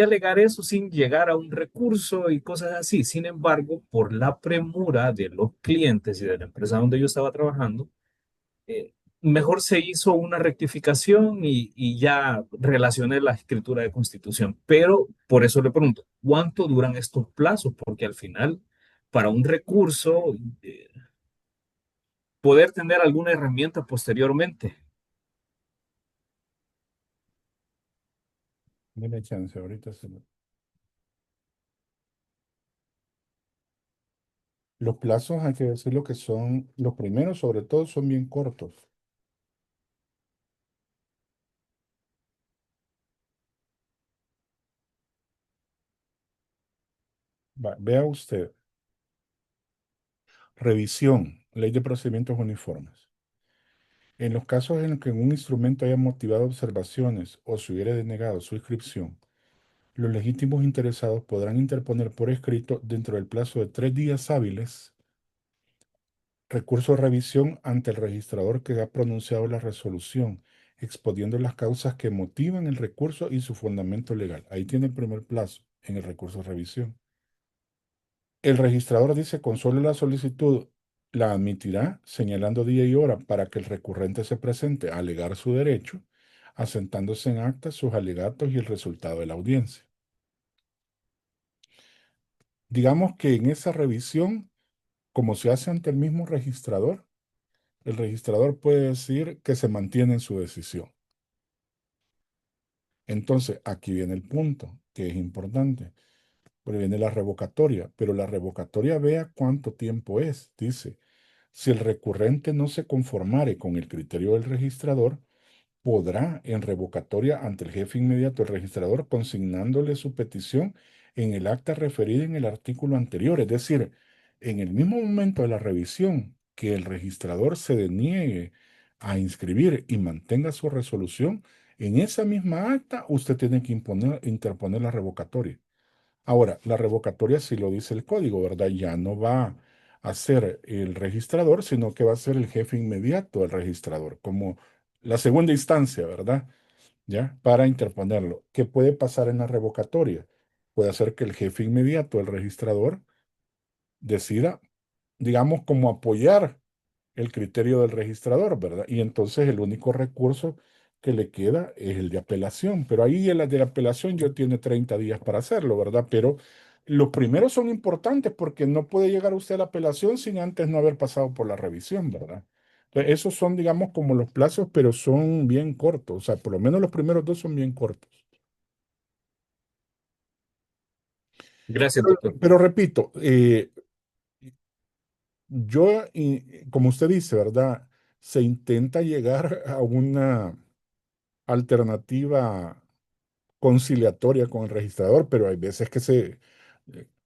Speaker 4: alegar eso sin llegar a un recurso y cosas así. Sin embargo, por la premura de los clientes y de la empresa donde yo estaba trabajando, eh, mejor se hizo una rectificación y ya relacioné la escritura de constitución. Pero por eso le pregunto, ¿cuánto duran estos plazos? Porque al final, para un recurso, eh, poder tener alguna herramienta posteriormente.
Speaker 1: Deme chance, ahorita Los plazos, hay que decir lo que son, los primeros sobre todo son bien cortos. Vea usted, revisión, Ley de Procedimientos Uniformes. En los casos en los que un instrumento haya motivado observaciones o se hubiera denegado su inscripción, los legítimos interesados podrán interponer por escrito dentro del plazo de 3 días hábiles recurso de revisión ante el registrador que ha pronunciado la resolución, exponiendo las causas que motivan el recurso y su fundamento legal. Ahí tiene el primer plazo en el recurso de revisión. El registrador dice con solo la solicitud la admitirá, señalando día y hora para que el recurrente se presente a alegar su derecho, asentándose en acta sus alegatos y el resultado de la audiencia. Digamos que en esa revisión, como se hace ante el mismo registrador, el registrador puede decir que se mantiene en su decisión. Entonces, aquí viene el punto, que es importante, porque viene la revocatoria, pero la revocatoria vea cuánto tiempo es, dice. Si el recurrente no se conformare con el criterio del registrador, podrá en revocatoria ante el jefe inmediato del registrador consignándole su petición en el acta referida en el artículo anterior. Es decir, en el mismo momento de la revisión que el registrador se deniegue a inscribir y mantenga su resolución, en esa misma acta usted tiene que interponer la revocatoria. Ahora, la revocatoria sí lo dice el código, ¿verdad? Ya no va a ser el registrador, sino que va a ser el jefe inmediato del registrador, como la segunda instancia, ¿verdad? ¿Ya? Para interponerlo. ¿Qué puede pasar en la revocatoria? Puede ser que el jefe inmediato del registrador decida, digamos, como apoyar el criterio del registrador, ¿verdad? Y entonces el único recurso que le queda es el de apelación, pero ahí el de apelación yo tiene 30 días para hacerlo, ¿verdad? Pero los primeros son importantes porque no puede llegar usted a la apelación sin antes no haber pasado por la revisión, ¿verdad? Entonces, esos son, digamos, como los plazos, pero son bien cortos, o sea, por lo menos los primeros dos son bien cortos.
Speaker 4: Gracias, doctor.
Speaker 1: Pero repito, yo, como usted dice, ¿verdad? Se intenta llegar a una alternativa conciliatoria con el registrador, pero hay veces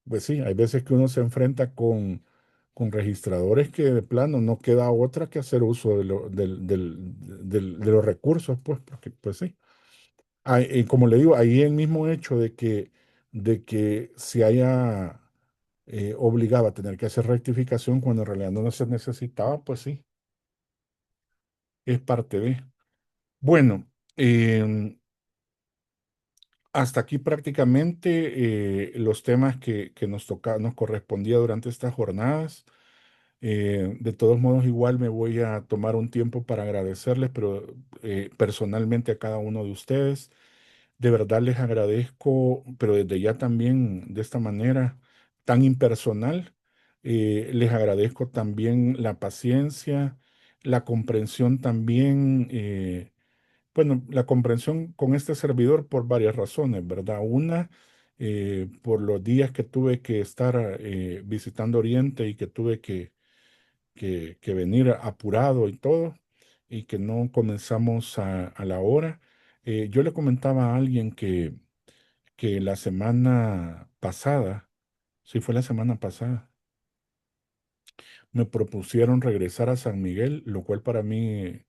Speaker 1: pues sí, hay veces que uno se enfrenta con registradores que de plano no queda otra que hacer uso de los recursos, pues, porque, pues sí. Como le digo, ahí el mismo hecho de que se haya obligado a tener que hacer rectificación cuando en realidad no se necesitaba, pues sí, es parte de. Bueno, em, hasta aquí prácticamente los temas que nos correspondía durante estas jornadas. De todos modos, igual me voy a tomar un tiempo para agradecerles, pero personalmente a cada uno de ustedes. De verdad les agradezco, pero desde ya también de esta manera tan impersonal, les agradezco también la paciencia, la comprensión también. Bueno, la comprensión con este servidor por varias razones, ¿verdad? Una, por los días que tuve que estar visitando Oriente y que tuve que venir apurado y todo, y que no comenzamos a la hora. Yo le comentaba a alguien que la semana pasada, sí fue la semana pasada, me propusieron regresar a San Miguel, lo cual para mí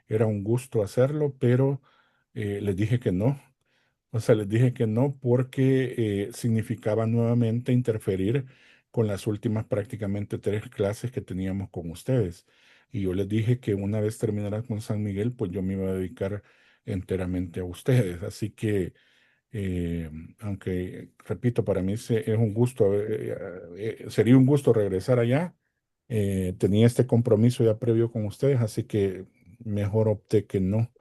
Speaker 1: era un gusto hacerlo, pero les dije que no. O sea, les dije que no porque significaba nuevamente interferir con las últimas prácticamente 3 clases que teníamos con ustedes. Y yo les dije que una vez terminara con San Miguel, pues yo me iba a dedicar enteramente a ustedes. Así que, eh, aunque, repito, para mí es un gusto, sería un gusto regresar allá. Tenía este compromiso ya previo con ustedes, así que mejor opté que no.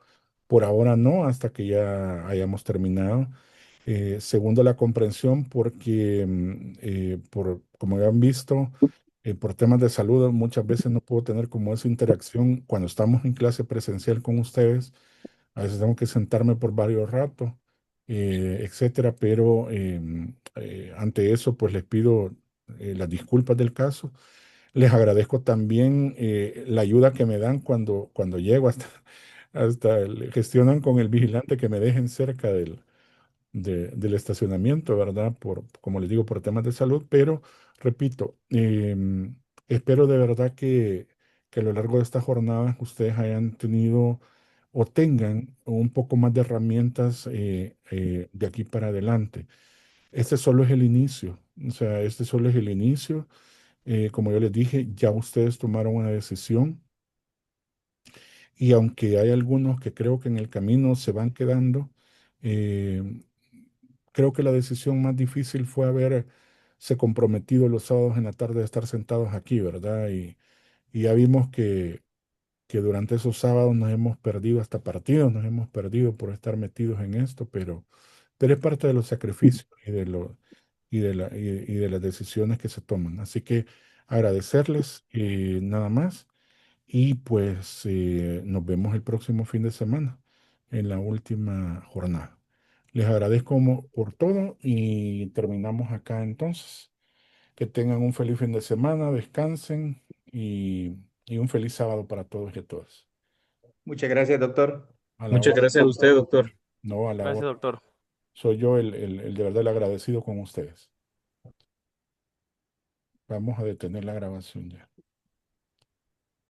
Speaker 1: Por ahora no, hasta que ya hayamos terminado. Segundo, la comprensión, porque como ya han visto, por temas de salud, muchas veces no puedo tener como esa interacción cuando estamos en clase presencial con ustedes. A veces tengo que sentarme por varios ratos, etcétera, pero ante eso, pues les pido las disculpas del caso. Les agradezco también la ayuda que me dan cuando llego gestionan con el vigilante que me dejen cerca del estacionamiento, ¿verdad? Como les digo, por temas de salud, pero repito, espero de verdad que a lo largo de esta jornada ustedes hayan tenido o tengan un poco más de herramientas de aquí para adelante. Este solo es el inicio, o sea, este solo es el inicio. Como yo les dije, ya ustedes tomaron una decisión y aunque hay algunos que creo que en el camino se van quedando, eh, creo que la decisión más difícil fue haberse comprometido los sábados en la tarde a estar sentados aquí, ¿verdad? Y ya vimos que durante esos sábados nos hemos perdido hasta partidos, nos hemos perdido por estar metidos en esto, pero es parte de los sacrificios y de las decisiones que se toman. Así que agradecerles nada más. Y pues nos vemos el próximo fin de semana en la última jornada. Les agradezco por todo y terminamos acá entonces. Que tengan un feliz fin de semana, descansen y un feliz sábado para todos y todas.
Speaker 3: Muchas gracias, doctor.
Speaker 1: A la
Speaker 4: Muchas
Speaker 1: hora,
Speaker 4: gracias a usted, doctor.
Speaker 1: no a la
Speaker 5: Gracias,
Speaker 1: hora.
Speaker 5: doctor.
Speaker 1: Soy yo el de verdad el agradecido con ustedes. Vamos a detener la grabación ya.